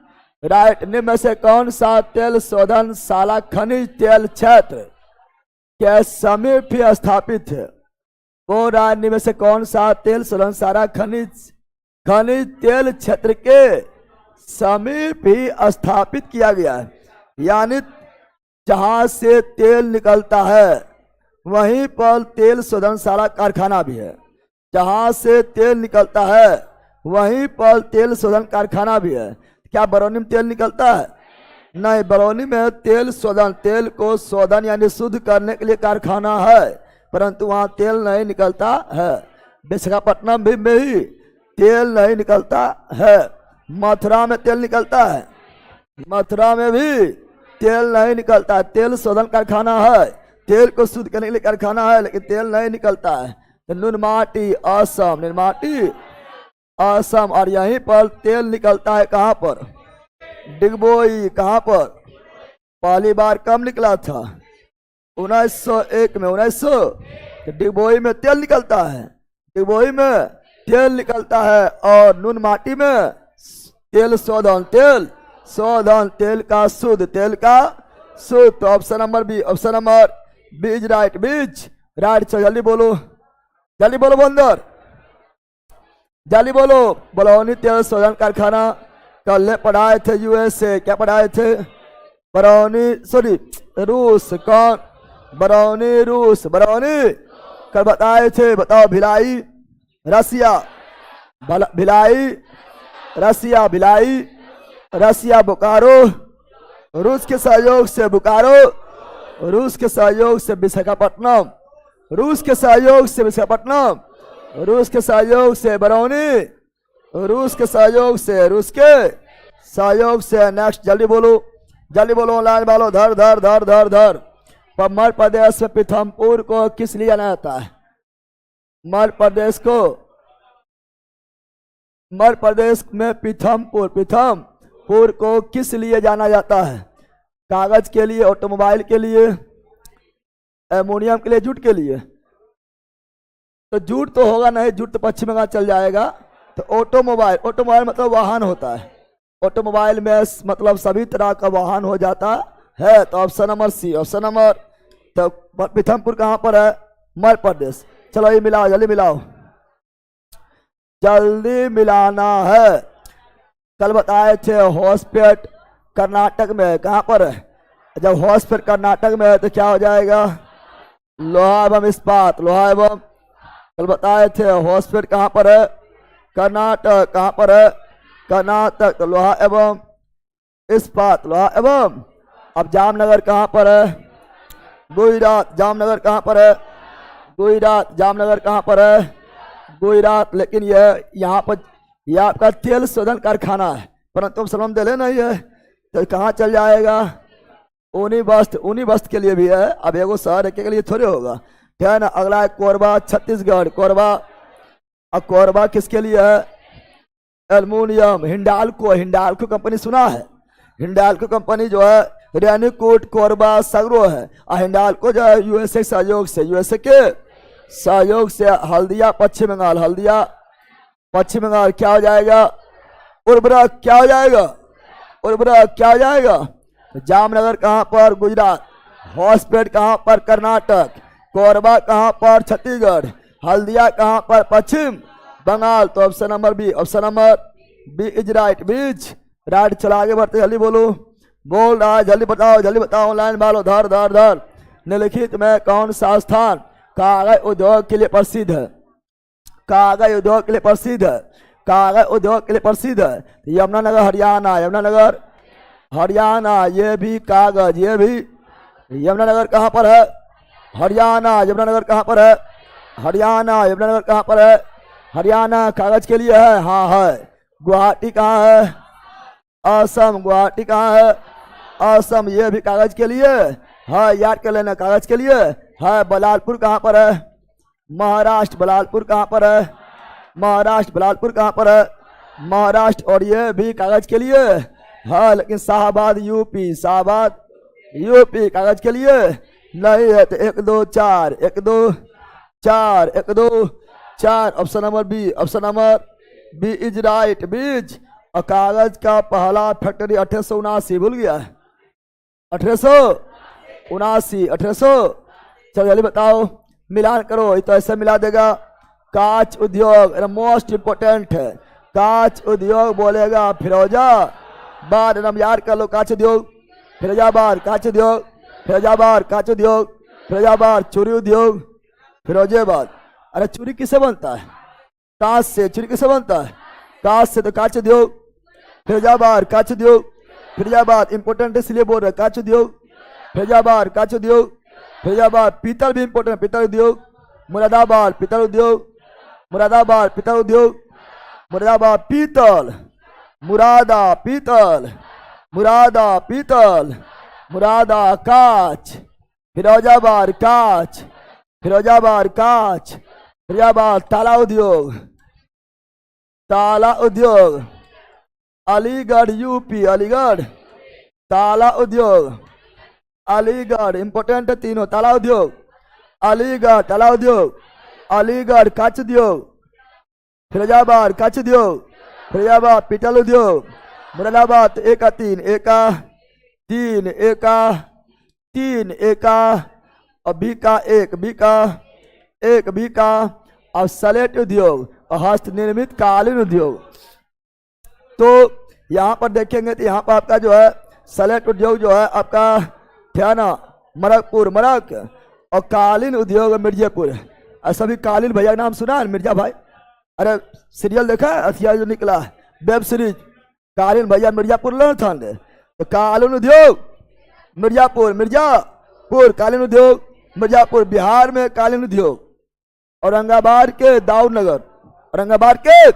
right. निम्न में से कौन सा तेल शोधनशाला खनिज तेल क्षेत्र के समीप ही स्थापित है, वो राज्य में से कौन सा तेल शोधनशाला खनिज तेल क्षेत्र के समीप ही स्थापित किया गया है, यानी जहां से तेल निकलता है वहीं पर तेल शोधनशाला कारखाना भी है। जहां से तेल निकलता है वहीं पर तेल शोधन कारखाना भी है। क्या बरौनी में तेल निकलता है, नहीं, बरौनी में तेल शोधन, तेल को शोधन यानी शुद्ध करने के लिए कारखाना है, परंतु वहां तेल नहीं निकलता है। विशाखापट्टनम भी में ही तेल नहीं निकलता है। मथुरा में तेल निकलता है, मथुरा में भी तेल नहीं निकलता है। तेल शोधन कारखाना है, तेल को शुद्ध करने के लिए कारखाना है, लेकिन तेल नहीं निकलता है। तो नुनमाटी असम, नुनमाटी असम, और यहीं पर तेल निकलता है कहाँ पर, डिगबोई। कहाँ पर पहली बार कब निकला था, 1901 में, 1900। डिगबोई में तेल निकलता है, डिगबोई में तेल निकलता है, और नुनमाटी में तेल शोधन, तेल शोधन, तेल का शुद्ध, तेल का शुद्ध। तो option number B, option number B is right, B is right. चलो जल्दी बोलो, जल्दी बोलो बंदर, जल्दी बोलो। बरौनी तेल शोधन कारखाना कल पढ़ाए थे, यूएसए, क्या पढ़ाए थे, बरौनी, सॉरी रूस, कौन, बरौनी रूस, बरौनी कल बताए थे, बताओ। भिलाई रसिया, भिलाई रसिया, भिलाई रसिया, बोकारो रूस के सहयोग से, बोकारो रूस के सहयोग से, विशाखापट्टनम रूस के सहयोग से, विशाखापट्टनम रूस के सहयोग से, बरौनी रूस के सहयोग से, रूस के सहयोग से। नेक्स्ट जल्दी बोलो, जल्दी बोलो, लाइन वालों, धर धर धर धर धर। मध्य प्रदेश में पीथमपुर को किस लिए जाना जाता है, मध्य प्रदेश को, मध्य प्रदेश में पीथमपुर, पीथमपुर को किस लिए जाना जाता है, कागज के लिए, ऑटोमोबाइल के लिए, एल्युमिनियम के लिए, जूट के लिए। तो जूट तो होगा नहीं, जूट तो पश्चिम बंगाल चल जाएगा। तो ऑटोमोबाइल, ऑटोमोबाइल मतलब वाहन होता है। ऑटोमोबाइल में मतलब सभी तरह का वाहन हो जाता है। तो option number C, option number. तो पीथमपुर कहाँ पर है? मध्य प्रदेश। चलो ये मिलाओ, जल्दी मिलाओ, जल्दी मिलाना है। कल बताए थे हॉस्पेट कर्नाटक में है, कहाँ पर है? जब हॉस्पेट कर्नाटक में है तो क्या हो जाएगा? लोहा एवं इस्पात, लोहा एवं। कल बताए थे हॉस्पेट कहाँ पर है? कर्नाटक। कहाँ पर है? कर्नाटक। तो लोहा एवं इस्पात, लोहा एवं। अब जामनगर कहाँ पर है? गुजरात। जामनगर कहाँ पर है? गुजरात। जामनगर कहाँ पर है? गुजरात। लेकिन यह यहाँ पर यह आपका तेल शोधन कारखाना है, परंतु श्रम दे नहीं है। तो कहाँ चल जाएगा? ऊनी वस्त्र, ऊनी वस्त्र के लिए भी है। अब एगो शहर के लिए थोड़े होगा, ठीक है ना। अगला है कोरबा, छत्तीसगढ़। कोरबा, अब कोरबा किसके लिए है? एल्युमिनियम। हिंडाल्को, हिंडाल्को कंपनी सुना है? हिंडाल्को कंपनी जो है रेनीकोट, कोरबा, सगरो है। और हिंडाल्को जो है यूएसए के सहयोग से, यूएसए के सहयोग से हल्दिया पश्चिम बंगाल, हल्दिया पश्चिम बंगाल। क्या हो जाएगा? उर्वरक। क्या हो जाएगा? उर्वरक। क्या हो जाएगा? जामनगर कहाँ पर? गुजरात। हॉस्पेट कहाँ पर? कर्नाटक। कोरबा कहाँ पर? छत्तीसगढ़। हल्दिया कहाँ पर? पश्चिम बंगाल। तो option number B, option number B is right, B is right. चला आगे बढ़ते, जल्दी बोलो, बोल रहा है, जल्दी बताओ, जल्दी बताओ। ऑनलाइन वालों, धर धर धर। निम्नलिखित में कौन सा स्थान कागज उद्योग के लिए प्रसिद्ध है? कागज उद्योग के लिए प्रसिद्ध है, कागज उद्योग के लिए प्रसिद्ध है। यमुनानगर हरियाणा, यमुनानगर हरियाणा। ये भी कागज, ये भी यमुनानगर कहाँ पर है? हरियाणा। यमुनानगर कहाँ पर है? हरियाणा। यमुनानगर कहाँ पर है? हरियाणा। कागज के लिए है, हाँ है। गुवाहाटी कहाँ है? असम। गुवाहाटी कहाँ है? असम। ये भी कागज के लिए है, याद कर लेना, कागज के लिए है। बलालपुर कहाँ पर है? महाराष्ट्र। बलालपुर कहाँ पर है? महाराष्ट्र। बलालपुर कहाँ पर है? महाराष्ट्र। और ये भी कागज के लिए है, लेकिन शाहबाद यूपी, शाहबाद यूपी कागज के लिए नहीं है। तो 1 2 4, 1 2 4, 1 2 4। Option number B, option number B is right, B is. और कागज का पहला फैक्ट्री 1879, भूल गया है? 1879, 1800। चलो जल्दी बताओ, मिलान करो। तो ऐसे मिला देगा। कांच उद्योग मोस्ट इंपोर्टेंट है। कांच उद्योग बोलेगा फिरोजाबाद, नाम याद कर लो। कांच उद्योग फिरोजाबाद, कांच उद्योग फिरोजाबाद, कांच उद्योग फिरोजाबाद। चूड़ी उद्योग फिरोजाबाद। अरे चूड़ी किससे बनता है? कांच से। चूड़ी किससे बनता है? कांच से। तो कांच उद्योग फिरोजाबाद, कांच उद्योग फिरोजाबाद। इंपोर्टेंट इसलिए बोल रहे, कांच उद्योग फिरोजाबाद, कांच उद्योग फिरोजाबाद। पीतल भी इंपोर्टेंट, पीतल उद्योग मुरादाबाद, पीतल उद्योग मुरादाबाद, पीतल उद्योग मुरादाबाद। पीतल मुरादा, पीतल मुरादा, पीतल मुरादा। कांच फिरोजाबाद, कांच फिरोजाबाद, कांच फिरोजाबाद। ताला उद्योग, ताला उद्योग अलीगढ़ यूपी, अलीगढ़। ताला उद्योग अलीगढ़, इंपोर्टेंट है तीनों। ताला उद्योग अलीगढ़, ताला उद्योग अलीगढ़। कांच उद्योग फिरोजाबाद, कांच उद्योग फिरोजाबाद। पीतल उद्योग मुरादाबाद। 1 का 3, 1 का 3, 1 का 3, 1 का और बी का 1, बी का 1, बी का। और सलेट उद्योग और हस्त निर्मित कालीन उद्योग। तो यहाँ पर देखेंगे तो यहाँ पर आपका जो है सलेट उद्योग जो है आपका ठियाना मरकपुर, मरक। और कालीन उद्योग मिर्जापुर। और सभी कालीन भैया का नाम सुना है? मिर्जा भाई, अरे सीरियल देखा है? हथियार जो निकला है वेब सीरीज, कालीन भैया मिर्जापुर लड़ था। तो कालीन उद्योग मिर्जापुर, मिर्जापुर। कालीन उद्योग मिर्जापुर। बिहार में कालीन उद्योग औरंगाबाद के दाऊदनगर, औरंगाबाद के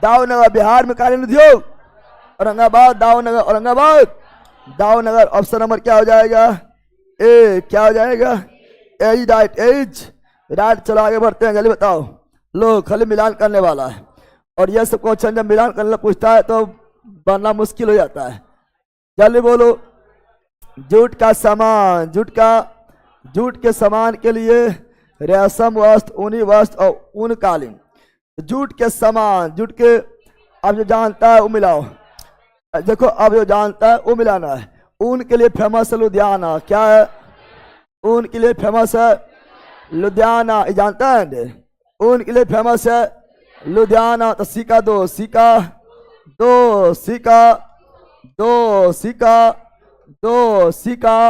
दाऊदनगर। बिहार में कालीन उद्योग औरंगाबाद, दाऊदनगर, औरंगाबाद, दाऊदनगर। ऑप्शन नंबर क्या हो जाएगा? ए। क्या हो जाएगा? A is right, A is right. चलो आगे बढ़ते हैं, जल्दी बताओ। लो खाली मिलान करने वाला है। और यह सब क्वेश्चन जब मिलान करने पूछता है तो बनना मुश्किल हो जाता है। जल्दी बोलो, जूट का सामान, जूट के सामान के लिए रेशम वस्त्र, ऊनी वस्त्र और ऊन कालीन। जूट के सामान, जूट के, अब जो जानता है वो मिलाओ। देखो अब जो जानता है वो मिलाना है। ऊन के लिए फेमस है लुधियाना, क्या है? ऊन के लिए फेमस है लुधियाना, ये जानता है? ऊन के लिए फेमस है लुधियाना। तो सिक्का दो, सिक्का दो, सिक्का दो, सिक्का दो, सिक्का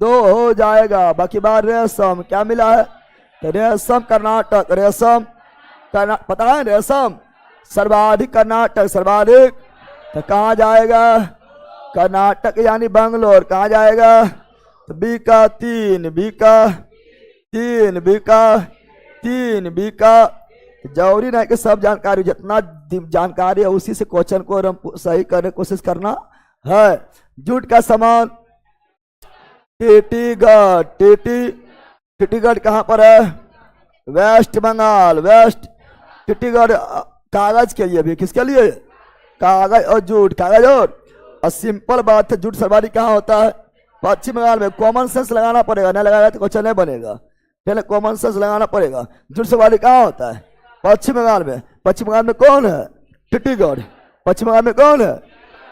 दो हो जाएगा। बाकी बार रेशम, क्या मिला है? तो रेशम कर्नाटक, रेशम पता है रेशम सर्वाधिक कर्नाटक, सर्वाधिक। तो कहाँ जाएगा? कर्नाटक यानी बंगलोर। कहाँ जाएगा? तो बी का 3, बी का 3, बी का 3, बी का। जरूरी नहीं कि सब जानकारी, जितना जानकारी है उसी से क्वेश्चन को हम सही करने की कोशिश करना है। जूट का सामान, टीटीगढ़, टीटीगढ़ कहाँ पर है? Waste Bengal, waste. टीटीगढ़ कागज के लिए भी, किसके लिए? कागज और जूट, कागज और सिंपल बात है, जूट सर्वाधिक कहाँ होता है? पश्चिम बंगाल में। कॉमन सेंस लगाना पड़ेगा, नहीं लगाएगा तो क्वेश्चन नहीं बनेगा, पहले कॉमन सेंस लगाना पड़ेगा। जूट सर्वाधिक कहाँ होता है? पश्चिम बंगाल में। पश्चिम बंगाल में कौन है? टीटीगढ़। पश्चिम बंगाल में कौन है?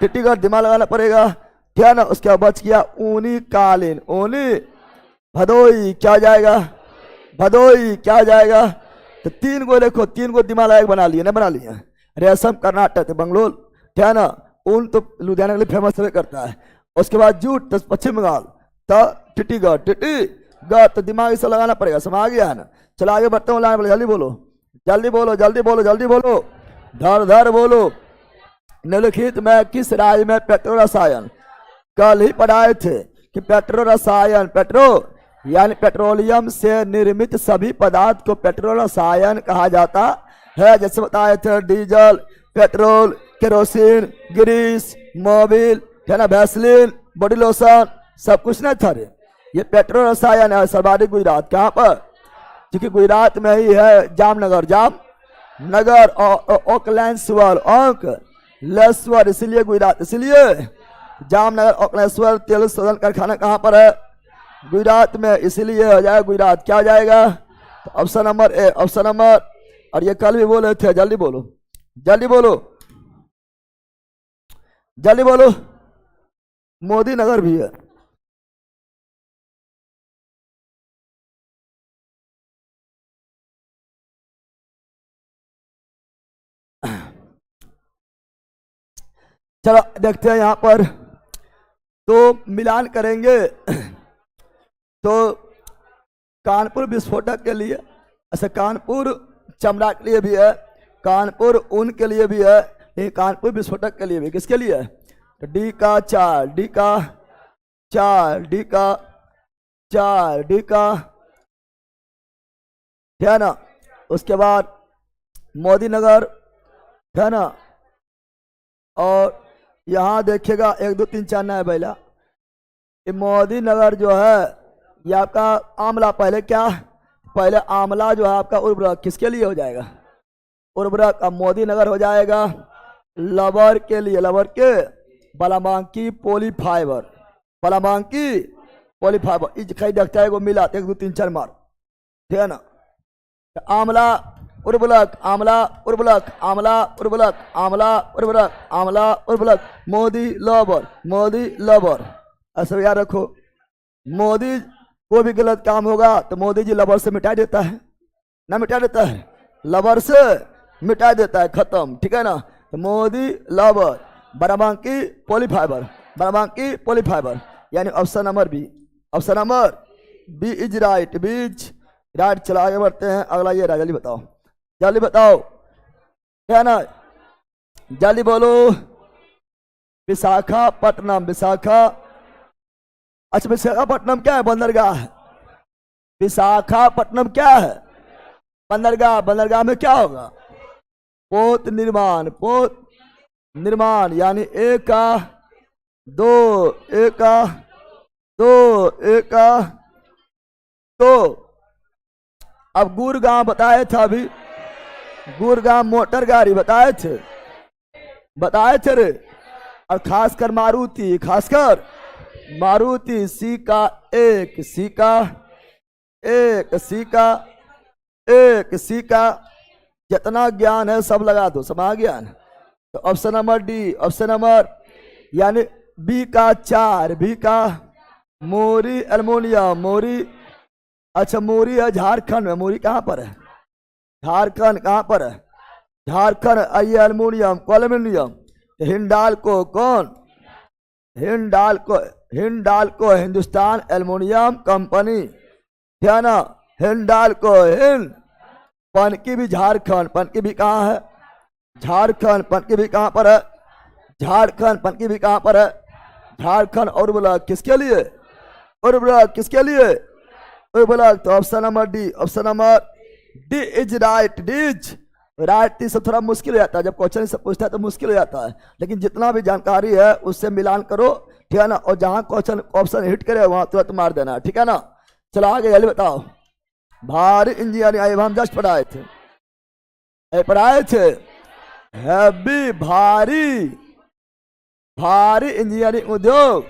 टीटीगढ़। दिमाग लगाना पड़ेगा, ठीक है ना। उसके बाद बच गया ऊनी कालीन, ऊनी। भदोई क्या जाएगा? भदोई क्या जाएगा? तो 3 को देखो, 3 को दिमाग लगा बना लिया, नहीं बना लिया? रेशम कर्नाटक, बंगलोर, ठीक है ना। ऊन तो लुधियाना के लिए फेमस करता है। उसके बाद जूट तो पश्चिम बंगाल, तो टीटीगढ़, टीटीगढ़। तो दिमाग इसे लगाना पड़ेगा, समझ आ गया है ना। चलो आगे बढ़ते हैं, लाइन, जल्दी बोलो, जल्दी बोलो, जल्दी बोलो, जल्दी बोलो, धर धर बोलो। निम्नलिखित में किस राज्य में पेट्रो रसायन, कल ही पढ़ाए थे कि पेट्रो रसायन, पेट्रो यानी पेट्रोलियम से निर्मित सभी पदार्थ को पेट्रो रसायन कहा जाता है। जैसे बताए थे diesel, petrol, kerosene, grease, Mobil, है ना, वैसलीन, बॉडी लोशन, सब कुछ नहीं था रे। ये पेट्रो रसायन है सर्वाधिक गुजरात। कहाँ पर? क्योंकि गुजरात में ही है जामनगर, जामनगर और ओकलेश्वर, ओकलेश्वर, इसलिए गुजरात, इसलिए जामनगर ओकलेश्वर तेल शोधन कारखाना कहाँ पर है? गुजरात में, इसलिए हो जाएगा गुजरात। क्या हो जाएगा? तो ऑप्शन नंबर ए, ऑप्शन नंबर। और ये कल भी बोले थे, जल्दी बोलो, जल्दी बोलो, जल्दी बोलो। मोदी नगर भी है। चलो देखते हैं यहाँ पर, तो मिलान करेंगे। तो कानपुर विस्फोटक के लिए, अच्छा कानपुर चमड़ा के लिए भी है, कानपुर ऊन के लिए भी है, ये कानपुर विस्फोटक के लिए भी। किसके लिए? तो डी का 4, डी का 4, डी का 4, डी का, है ना। उसके बाद मोदी नगर, है ना। और यहाँ देखिएगा 1 2 3 4 नया बैला, ये मोदी नगर जो है ये आपका आमला, पहले क्या? पहले आमला जो है आपका उर्वरक, किसके लिए हो जाएगा? उर्वरक। अब मोदी नगर हो जाएगा लबर के लिए, लबर के बालाबांकी पॉलीफाइबर, बालाबांकी पॉलीफाइबर। इज कहीं देखता है वो मिला 1 2 3 4 मार, ठीक है ना। आमला उर्वरक, आमला उर्वरक, आमला उर्वरक, आमला उर्वरक, आमला उर्वरक, मोदी लबर, मोदी लबर। ऐसा याद रखो, मोदी कोई भी गलत काम होगा तो मोदी जी लबर से मिटा देता है, ना मिटा देता है? लबर से मिटा देता है, खत्म, ठीक है ना। तो मोदी लबर, बाराबांकी पॉलीफाइबर, बाराबांकी पॉलीफाइबर, यानी option number B, option number B is right, B is right. चलो आगे बढ़ते हैं, अगला ये रहा, जल्दी बताओ, जल्दी बताओ, है ना, जल्दी बोलो। विशाखापट्टनम, विशाखा, अच्छा विशाखापट्टनम क्या है? बंदरगाह है। विशाखापट्टनम क्या है? बंदरगाह। बंदरगाह में क्या होगा? पोत निर्माण, पोत निर्माण, यानी एक का 2, एक का 2, एक का 2। अब गुड़गांव बताए थे, अभी गुड़गांव मोटर गाड़ी बताए थे रे। और खासकर मारुति, खासकर मारुति सी का एक, सी का एक, सी का एक, सी का जितना ज्ञान है सब लगा दो, समा ज्ञान। तो option number D, option number यानी बी का 4, बी का मोरी एल्युमिनियम, मोरी। अच्छा मोरी है झारखंड में, मोरी कहाँ पर है? झारखंड कहाँ पर है? झारखंड। आइए एल्युमिनियम, एल्युमिनियम। हिंडाल्को कौन? हिंडाल्को, हिंडाल्को हिंदुस्तान एल्युमिनियम कंपनी, है ना। हिंडाल्को, हिंद। पनकी भी झारखंड, पनकी भी कहाँ है? झारखंड। पनकी भी कहाँ पर है? झारखंड। पनकी भी कहाँ पर है? झारखंड। और बोला किसके लिए? और बोला किसके लिए? और बोला तो option number D, option number D is right, D is right. सब थोड़ा मुश्किल हो जाता है, जब क्वेश्चन से पूछता है तो मुश्किल हो जाता है, लेकिन जितना भी जानकारी है उससे मिलान करो, ठीक है ना। और जहां क्वेश्चन ऑप्शन हिट करे वहां तुरंत मार देना, ठीक है ना। चलो आगे जल्दी बताओ। भारी इंजीनियरिंग हम जस्ट पढ़ाए थे, पढ़ाए थे हैवी, भारी, भारी इंजीनियरिंग उद्योग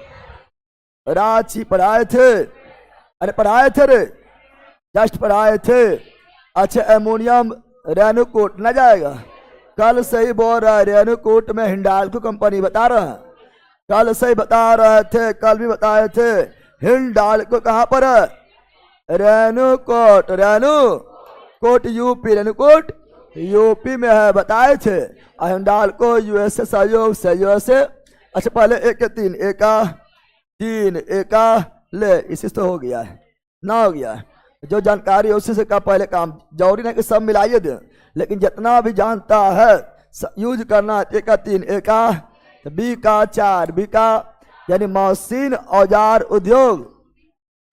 रांची पढ़ाए थे। अरे पढ़ाए थे रे, जस्ट पढ़ाए थे। अच्छा एमोनियम रेणुकूट न जाएगा? कल से ही बोल रहा है, रेणुकूट में हिंडाल्को कंपनी बता रहा है, कल से ही बता रहे थे, कल भी बताए थे। हिंडाल्को कहाँ पर है? रेणुकूट, रेणुकूट यूपी, रेणुकूट यूपी में है, बताए थे। हिंडाल्को यूएसए सहयोग से, यूएसए। अच्छा पहले एक 3, एका 3, एका ले, इसी से हो गया है ना, हो गया है। जो जानकारी है उसी से का पहले काम, जरूरी नहीं कि सब मिलाइए दे, लेकिन जितना भी जानता है यूज करना। एका 3, एका बी का 4, बी का यानी मशीन औजार उद्योग,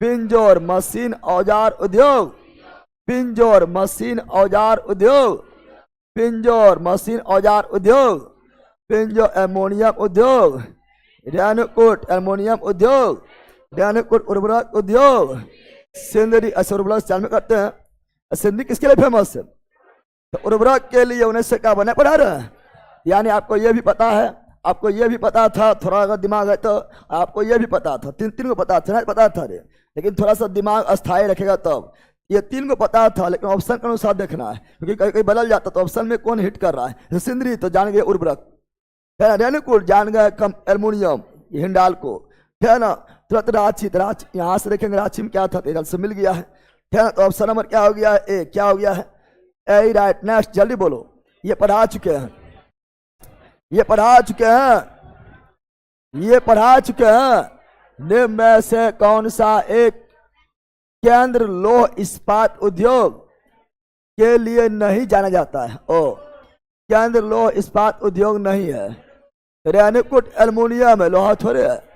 पिंजौर मशीन औजार उद्योग, पिंजौर मशीन औजार उद्योग, पिंजौर मशीन औजार उद्योग, पिंजौर एल्युमिनियम उद्योग, रेणुकूट एल्युमिनियम उद्योग, रेणुकूट उर्वरक उद्योग, सिंदरी। उर्वरक चाल में करते हैं। सिंदरी किसके लिए फेमस है? तो उर्वरक के लिए उन्हें से क्या बने पढ़ा रहे हैं। यानी आपको ये भी पता है, आपको ये भी पता था, थोड़ा अगर दिमाग है तो आपको ये भी पता था, तीन को पता था, नहीं पता था रे, लेकिन थोड़ा सा दिमाग अस्थायी रखेगा तब। ये 3 को पता था, लेकिन ऑप्शन के अनुसार देखना है, क्योंकि कहीं कहीं बदल जाता तो ऑप्शन में कौन हिट कर रहा है। सिंदरी तो जान गए उर्वरक, है ना। रेणुकूट जान गए एल्युमिनियम, हिंडाल्को, है ना। तुरंत रांची, रांची यहाँ से देखेंगे रांची में क्या था, तेरल से मिल गया है ना। तो ऑप्शन नंबर क्या हो गया है? ए, क्या हो गया है? ए राइट। नेक्स्ट जल्दी बोलो, ये पढ़ा चुके हैं, ये पढ़ा चुके हैं, ये पढ़ा चुके हैं। निम्न में से कौन सा एक केंद्र लौह इस्पात उद्योग के लिए नहीं जाना जाता है? ओ, केंद्र लौह इस्पात उद्योग नहीं है। रेणुकूट एल्युमिनियम है, लोहा थोड़े है।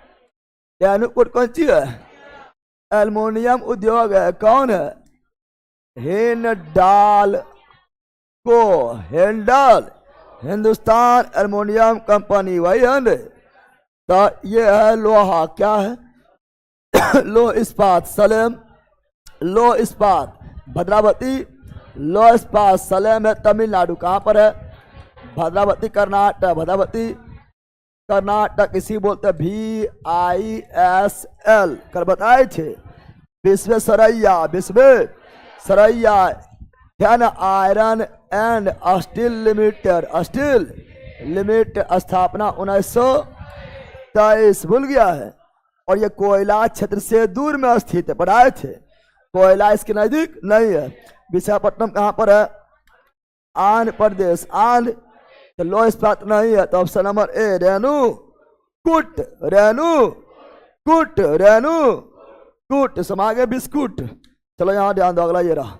रेणुकूट कौन चीज है? एल्युमिनियम उद्योग है। कौन है? Hindalco, Hindle Hindustan aluminium company, वही है ना। तो ये है लोहा, क्या है? लोह इस्पात, सलेम लोह इस्पात, भद्रावती लोह इस्पात, सलेम है तमिलनाडु। कहाँ पर है? भद्रावती कर्नाटक, भद्रावती कर्नाटक। इसी बोलते हैं VISL, कल बताए थे। विश्वेश्वरैया, विश्वेश्वरैया, है ना। Iron and steel limited, steel limited, स्थापना 1923, भूल गया है। और ये कोयला क्षेत्र से दूर में स्थित है, पढ़ाए थे। कोयला इसके नजदीक नहीं है। विशाखापट्टनम कहाँ पर है? आंध्र प्रदेश, आंध्र। तो लो इस्पात नहीं है, तो option number A Renukoot, Renukoot, Renukoot. समागे बिस्कुट। चलो यहाँ ध्यान दो, अगला ये रहा,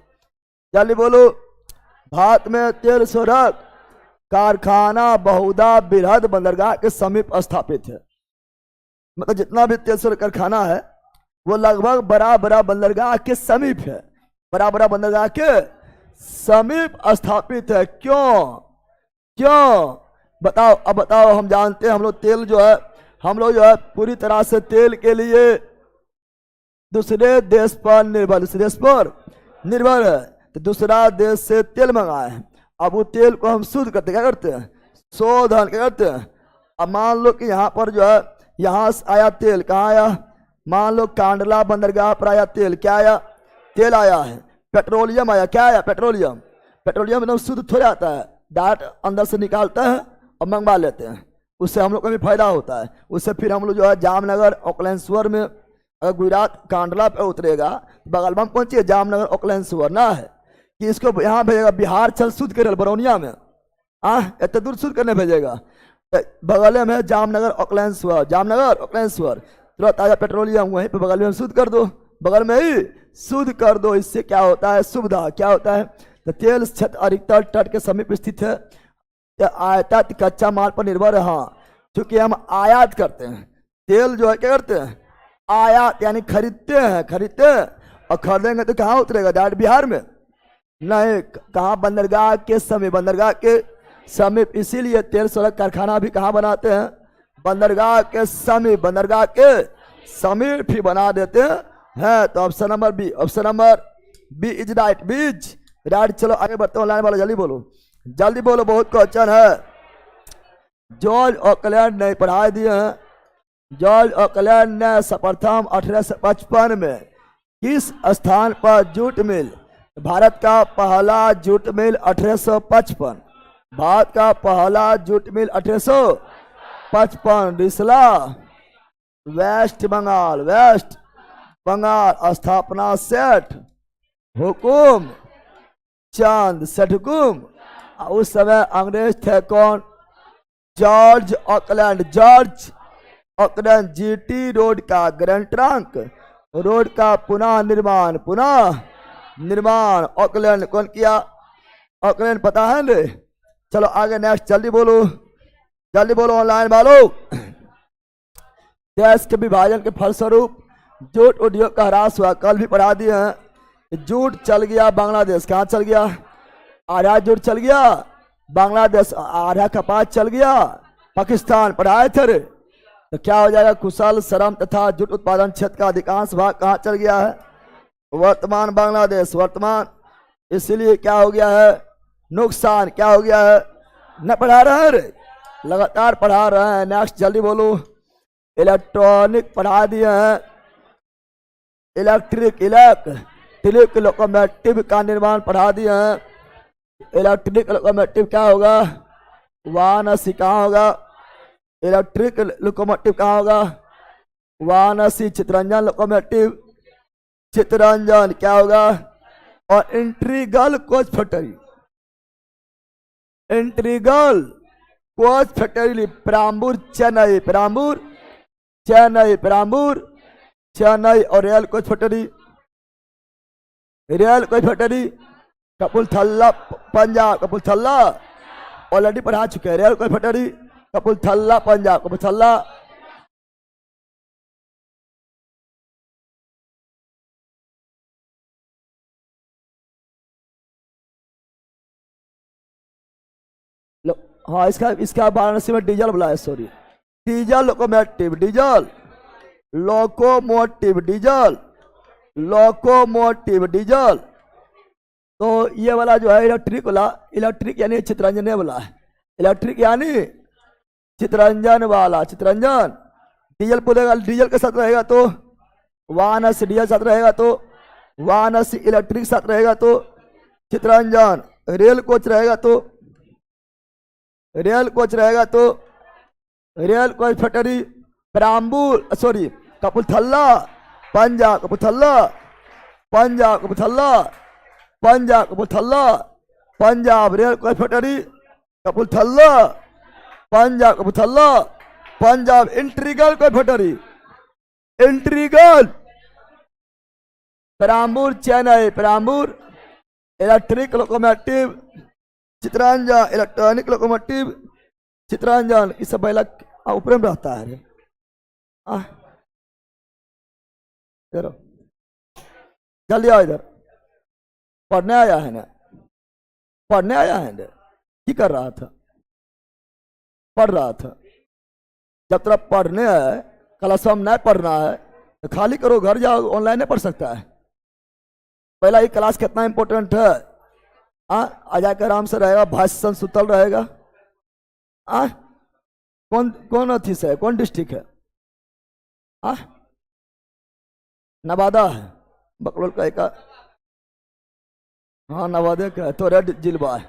जल्दी बोलो। भारत में तेल शोधक कारखाना बहुधा बृहद बंदरगाह के समीप स्थापित है। मतलब जितना भी तेल शोधक कारखाना है वो लगभग बड़ा बड़ा बंदरगाह के समीप है, बड़ा बड़ा बंदरगाह के समीप स्थापित है। क्यों? क्यों बताओ, अब बताओ। हम जानते हैं हम लोग तेल जो है, हम लोग जो है पूरी तरह से तेल के लिए दूसरे देश पर निर्भर, दूसरे देश पर निर्भर है। तो दूसरा देश से तेल मंगाए हैं, अब वो तेल को हम शुद्ध करते क्या करते हैं? शोधन क्या करते हैं। अब मान लो कि यहाँ पर जो है यहाँ से आया तेल, कहाँ आया? मान लो कांडला बंदरगाह पर आया तेल, क्या आया? तेल आया है। पेट्रोलियम आया, क्या आया? पेट्रोलियम। पेट्रोलियम एकदम शुद्ध थोड़ा आता है, डायरेक्ट अंदर से निकालते हैं और मंगवा लेते हैं, उससे हम लोग को भी फायदा होता है। उससे फिर हम लोग जो है जामनगर ओकलेश्वर में, अगर गुजरात कांडला पे उतरेगा बगल में कौन चीज? जामनगर ओकलेश्वर ना है कि इसको यहाँ भेजेगा बिहार चल शुद्ध करे बरौनिया में, इतने दूर शुद्ध करने भेजेगा। बगल में जामनगर ओकलेश्वर, जामनगर ओकलेश्वर, तुरंत आजा पेट्रोलियम वहीं पे बगल में शुद्ध कर दो, बगल में ही शुद्ध कर दो। इससे क्या होता है? सुविधा क्या होता है? तो तेल क्षेत्र अधिकतर तट के समीप स्थित है, आयात कच्चा माल पर निर्भर है। हाँ, क्योंकि हम आयात करते हैं तेल, जो है क्या करते हैं? आयात, यानी खरीदते हैं, खरीदते हैं और खरीदेंगे तो कहाँ उतरेगा? डायरेक्ट बिहार में नहीं, कहाँ? बंदरगाह के समीप, बंदरगाह के समीप। इसीलिए तेल सड़क कारखाना भी कहाँ बनाते हैं? बंदरगाह के समीप, बंदरगाह के समीप ही बना देते हैं। तो option number B, option number B is right, B is right. चलो आगे बढ़ते हैं, लाइन वाला जल्दी बोलो, जल्दी बोलो, बहुत क्वेश्चन है। जॉर्ज ऑकलैंड ने पढ़ा दिए हैं। जॉर्ज ऑकलैंड ने सर्वप्रथम 1855 में किस स्थान पर जूट मिल, भारत का पहला जूट मिल 1855, भारत का पहला जूट मिल 1855 रिसला, वेस्ट बंगाल, वेस्ट बंगाल। स्थापना सेठ हुकुम चंद, सेठ हुकुम। उस समय अंग्रेज थे कौन? George Auckland, George Auckland. GT road का ग्रैंड ट्रंक रोड का पुनः निर्माण, पुनः निर्माण ऑकलैंड कौन किया? ऑकलैंड, पता है ना? चलो आगे नेक्स्ट, जल्दी बोलो, जल्दी बोलो ऑनलाइन वालों। देश के विभाजन के फलस्वरूप जूट उद्योग का ह्रास हुआ, कल भी पढ़ा दिए हैं। जूट चल गया बांग्लादेश, कहाँ चल गया? आधा जूट चल गया बांग्लादेश, आधा कपास चल गया पाकिस्तान, पढ़ाए थे रे। तो क्या हो जाएगा? कुशल श्रम तथा जूट उत्पादन क्षेत्र का अधिकांश भाग कहाँ चल गया है? वर्तमान बांग्लादेश, वर्तमान। इसलिए क्या हो गया है? नुकसान। क्या हो गया है? न पढ़ा रहे हैं रे, लगातार पढ़ा रहे हैं। नेक्स्ट जल्दी बोलो। इलेक्ट्रॉनिक पढ़ा दिए हैं, इलेक्ट्रिक लोकोमोटिव का निर्माण पढ़ा दिए हैं। इलेक्ट्रिक लोकोमोटिव क्या होगा? वाराणसी। कहाँ होगा? इलेक्ट्रिक लोकोमोटिव कहाँ होगा? वाराणसी। चितरंजन लोकोमोटिव, चितरंजन क्या होगा? और integral coach factory, integral coach factory Perambur Chennai, Perambur Chennai, Perambur Chennai. और rail coach factory, rail coach factory Kapurthala Punjab, Kapurthala already पढ़ा चुके हैं। Rail coach factory Kapurthala Punjab, Kapurthala. हाँ, इसका वाराणसी में डीजल बुलाया, sorry, diesel locomotive, diesel locomotive, diesel locomotive, diesel. तो ये वाला जो है इलेक्ट्रिक वाला, इलेक्ट्रिक यानी चितरंजन वाला है, इलेक्ट्रिक यानी चितरंजन वाला, चितरंजन। डीजल बोलेगा, डीजल के साथ रहेगा तो वाराणसी, डीजल साथ रहेगा तो वाराणसी, इलेक्ट्रिक साथ रहेगा तो चितरंजन। रेल कोच रहेगा तो, रेल कोच रहेगा तो rail coach factory Perambur, sorry Kapurthala Punjab, Kapurthala Punjab, Kapurthala Punjab, Kapurthala Punjab. Rail coach factory Kapurthala Punjab, Kapurthala Punjab. Integral coach factory, integral Perambur Chennai, Perambur. Electric locomotive Chittaranjan, electronic locomotive Chittaranjan. इस सब पहला ऊपर में रहता है। इधर जल्दी आओ, इधर पढ़ने आया है ना, पढ़ने आया है ना? क्या कर रहा था? पढ़ रहा था। जब तक पढ़ने है, क्लास में नहीं पढ़ना है तो खाली करो, घर जाओ, ऑनलाइन नहीं पढ़ सकता है। पहला ये क्लास कितना इंपॉर्टेंट है। आ जाकर आराम से रहेगा, भाषण सुतल रहेगा। कौन कौन अथी से है, कौन डिस्ट्रिक्ट है? आ? नवादा है, बकलोल का एक, हाँ नवादे का है, तो रेड जिलवा है,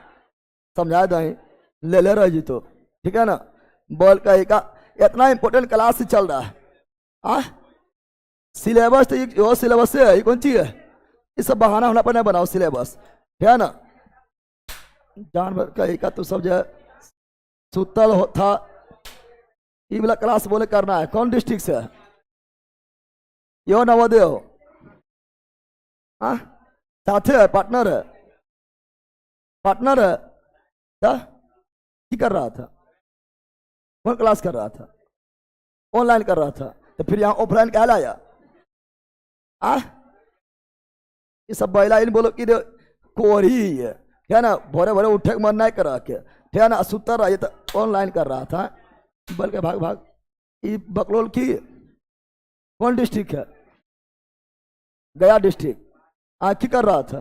समझा दें, ले ले रही जी तो ठीक है ना। बोल का एक इतना इंपॉर्टेंट क्लास से चल रहा है। आ? सिलेबस तो वो सिलेबस से है, कौन चीज है, ये सब बहाना होना पर नहीं बनाओ सिलेबस, ठीक है ना। जानवर का एक तो सब जो है सुतल हो था, ये वाला क्लास बोले करना है। कौन डिस्ट्रिक्ट से है, यो नवोदय हो, हाँ साथे है, पार्टनर है, पार्टनर है, क्या कर रहा था, कौन क्लास कर रहा था, ऑनलाइन कर रहा था, तो फिर यहाँ ऑफलाइन क्या लाया। आ? ये सब बैला इन बोलो कि कोरी ही है, क्या ना, भोरे भोरे उठे के मन नहीं करा के, ठीक है ना, सुतर रहा, ये तो ऑनलाइन कर रहा था, बल्कि भाग भाग। ये बकलोल की कौन डिस्ट्रिक्ट है, गया डिस्ट्रिक्ट, की कर रहा था।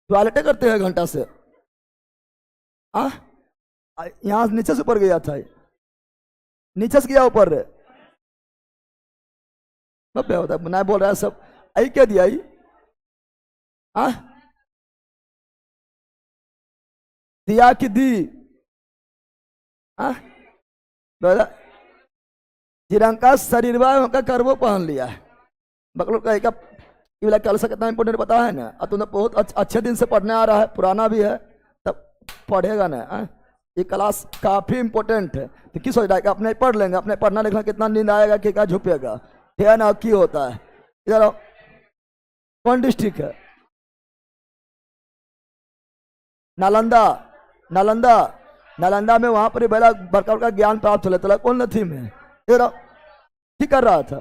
टॉयलेट करते हैं घंटा से, यहाँ नीचे से ऊपर गया था, नीचे से गया ऊपर रे, होता है नहीं बोल रहा है सब, आई क्या दिया आई, दिया कि दी, जिरंका शरीर का करवो पहन लिया है। बकलोल का एक वाला कल से कितना इंपोर्टेंट पता है ना, तुमने बहुत अच्छे दिन से पढ़ने आ रहा है, पुराना भी है तब पढ़ेगा ना। ये क्लास काफी इंपॉर्टेंट है, तो किस सोच रहा है कि अपने पढ़ लेंगे, अपने पढ़ना लिखना कितना नींद आएगा कि क्या झुकेगा, ठीक है ना, की होता है। इधर आओ, कौन डिस्ट्रिक्ट है, नालंदा, नालंदा, नालंदा में वहां पर बड़ा बड़का बड़का ज्ञान प्राप्त हो लेता, कौन नथी में, इधर आओ, ठीक कर रहा था,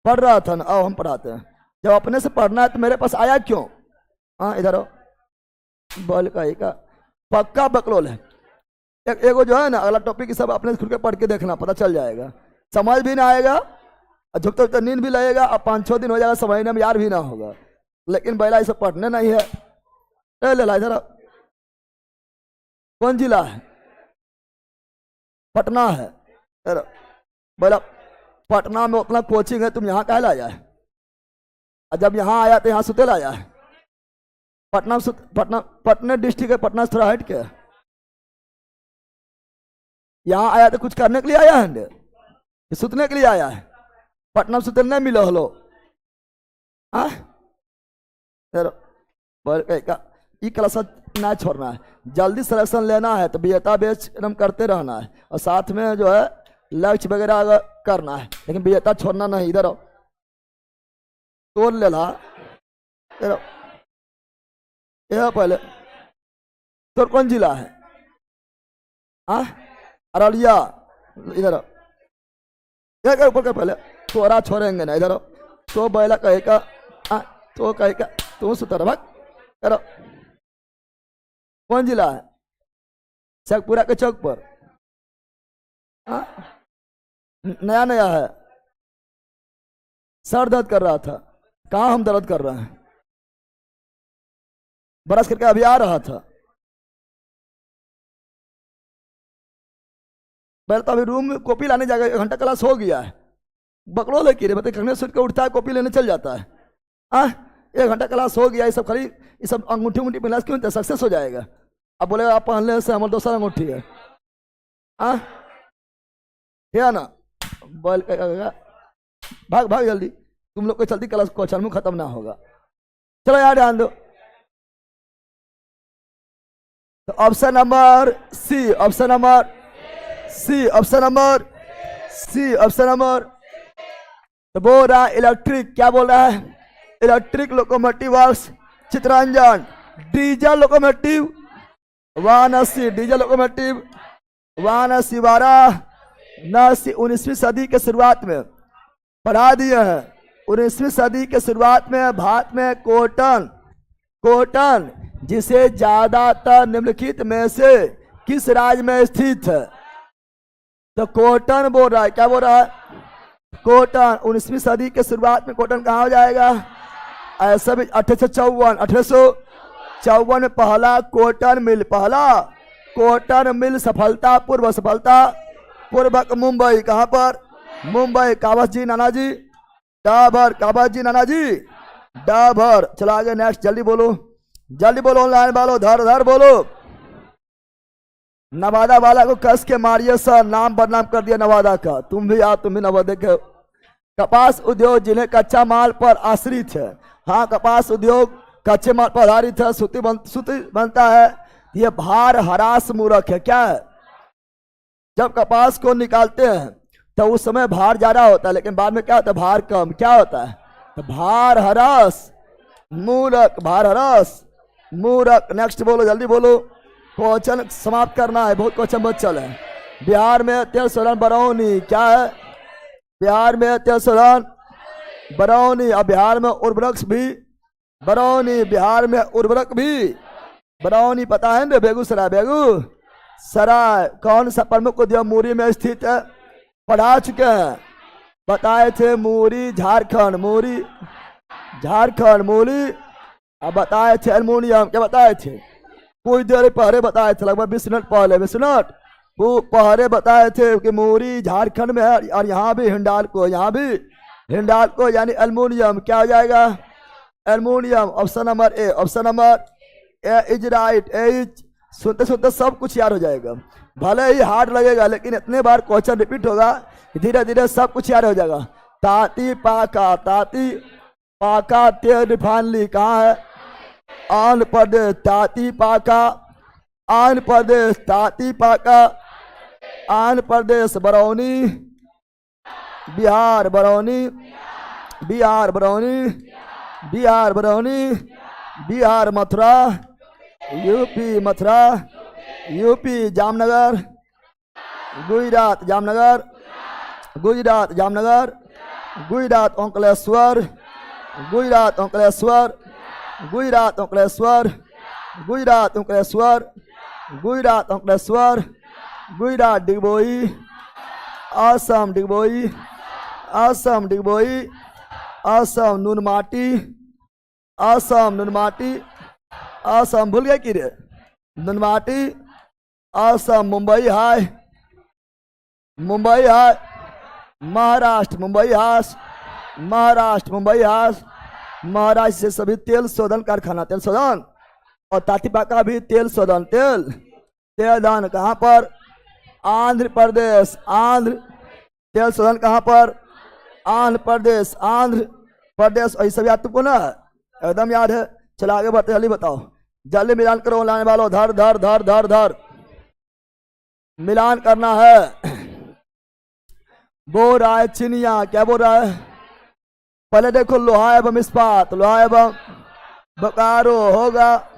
पढ़ रहा था ना, आओ हम पढ़ाते हैं। जब अपने से पढ़ना है तो मेरे पास आया क्यों, इधर आओ। बोल का एक पक्का बकलोल है, एगो जो है ना अगला टॉपिक सब अपने खुद के पढ़ के देखना, पता चल जाएगा, समझ भी ना आएगा, झुकते झुकते नींद भी लगेगा, अब 5-6 दिन हो जाएगा, समझने में यार भी ना होगा, लेकिन बैला इसे पढ़ने नहीं है। ले ला इधर, कौन जिला है, पटना है, बोला पटना में उतना कोचिंग है, तुम यहाँ कह लाया है, जब यहाँ आया तो यहाँ सुते लाया है। पटना पटना पटना डिस्ट्रिक्ट है, पटना से थोड़ा हट के यहाँ आया तो कुछ करने के लिए आया है, सुतने के लिए आया है, पटना सुते नहीं मिलो हलो, ये क्लास ना छोड़ना है, जल्दी सिलेक्शन लेना है तो बीएता बेच एकदम करते रहना है, और साथ में जो है लक्ष्य वगैरह करना है, लेकिन बीएता छोड़ना नहीं। इधर तोड़ ले ला, यह पहले तो कौन जिला है, अररिया, इधर ऊपर का पहले तोरा छोड़ेंगे ना, इधर तो बैला कहेगा, तो कहेगा तू सुतर भाग करो। कौन जिला है, शेखपुरा के चौक पर, नया नया है, सर दर्द कर रहा था, कहाँ हम दर्द कर रहे हैं, बरस करके अभी आ रहा था, पहले तो अभी रूम में कॉपी लाने जाएगा, 1 घंटा क्लास हो गया है, बकलोल है कि बता खंगने सुट के उठता है, कॉपी लेने चल जाता है। 1 घंटा क्लास हो गया, ये सब खाली ये सब अंगूठी उंगूठी पहना क्यों, सक्सेस हो जाएगा। अब बोलेगा आप पहनने से हमारे दूसरा अंगूठी है, है ना, बोल भाग भाग जल्दी, तुम लोग को चलती क्लास क्वेश्चन में खत्म ना होगा। चलो यार ध्यान दो, तो option number C, option number C, option number C, option number, तो बोल रहा है इलेक्ट्रिक, क्या बोल रहा है, electric locomotive works Chittaranjan, diesel locomotive 180, diesel locomotive 180, 19वीं सदी के शुरुआत में पढ़ा दिए हैं। 19वीं सदी के शुरुआत में भारत में कोटन जिसे ज्यादातर निम्नलिखित में से किस राज्य में स्थित है, तो कोटन बोल रहा है, क्या बोल रहा है, कोटन। 19वीं सदी के शुरुआत में कोटन कहाँ हो जाएगा, ऐसा भी 1854 में पहला कोटन मिल कॉटन मिल सफलता पूर्वक मुंबई। कहां पर? मुंबई। काबस जी नाना जी डाबर, काबस जी नाना जी डाबर। चलो आगे नेक्स्ट, जल्दी बोलो ऑनलाइन वालों, धर धर बोलो। नवादा वाला को कस के मारिए सर, नाम बदनाम कर दिया नवादा का। तुम भी नवादा के। कपास उद्योग जिन्हें कच्चा माल पर आश्रित है, हाँ कपास उद्योग कच्चे माल पर आधारित है, सूती बनता है। ये भार हरास मूरख है। क्या है? जब कपास को निकालते हैं तो उस समय भार ज्यादा होता है, लेकिन बाद में क्या होता है? भार कम। क्या होता है? तो भार हरास मूरख, भार हरास मूरख। नेक्स्ट बोलो, जल्दी बोलो, क्वेश्चन समाप्त करना है, बहुत क्वेश्चन बचल है। बिहार में तेल शोधन बरौनी। क्या है? बिहार में तेल शोधन बरौनी। अब बिहार में उर्वरक भी बरौनी, बिहार में उर्वरक भी बरौनी। पता है ना? बेगूसराय। कौन सा प्रमुख उद्योग मूरी में स्थित है? पढ़ा चुके हैं, बताए थे। मूरी झारखंड, मूरी अब बताए थे एल्युमिनियम। क्या बताए थे? कुछ देर पहले बताए थे, लगभग 20 मिनट पहले, 20 मिनट वो पहले बताए थे कि मूरी झारखंड में है। और यहाँ भी हिंडाल्को, यानी एल्युमिनियम। क्या हो जाएगा? Aluminium. Option number A is right. सुनते सुनते सब कुछ याद हो जाएगा। भले ही हार्ड लगेगा, लेकिन इतने बार क्वेश्चन रिपीट होगा, धीरे धीरे सब कुछ याद हो जाएगा। ताती पाका तेल रिफाइनरी कहाँ है? आंध्र प्रदेश। ताती पाका आंध्र प्रदेश। बरौनी बिहार, बिहार। मथुरा यूपी। जामनगर गुजरात, ओंकारेश्वर डिगबोई। असम नुनमाटी। भूल गए कि रे? नुनमाटी। असम मुंबई हाई। महाराष्ट्र से सभी तेल शोधन कारखाना, तेल शोधन। और तातीपाका भी तेल शोधन, तेल कहाँ पर? आंध्र प्रदेश। तेल शोधन कहाँ पर? आंध्र प्रदेश। और ये सब याद तुमको ना? एकदम याद है। चलो आगे बढ़ते, जल्दी बताओ, जल्दी मिलान करो ऑनलाइन वालों। धर मिलान करना है। बोल रहा है चिनिया। क्या बोल रहा है? पहले देखो लोहा एवं इस्पात, बोकारो होगा,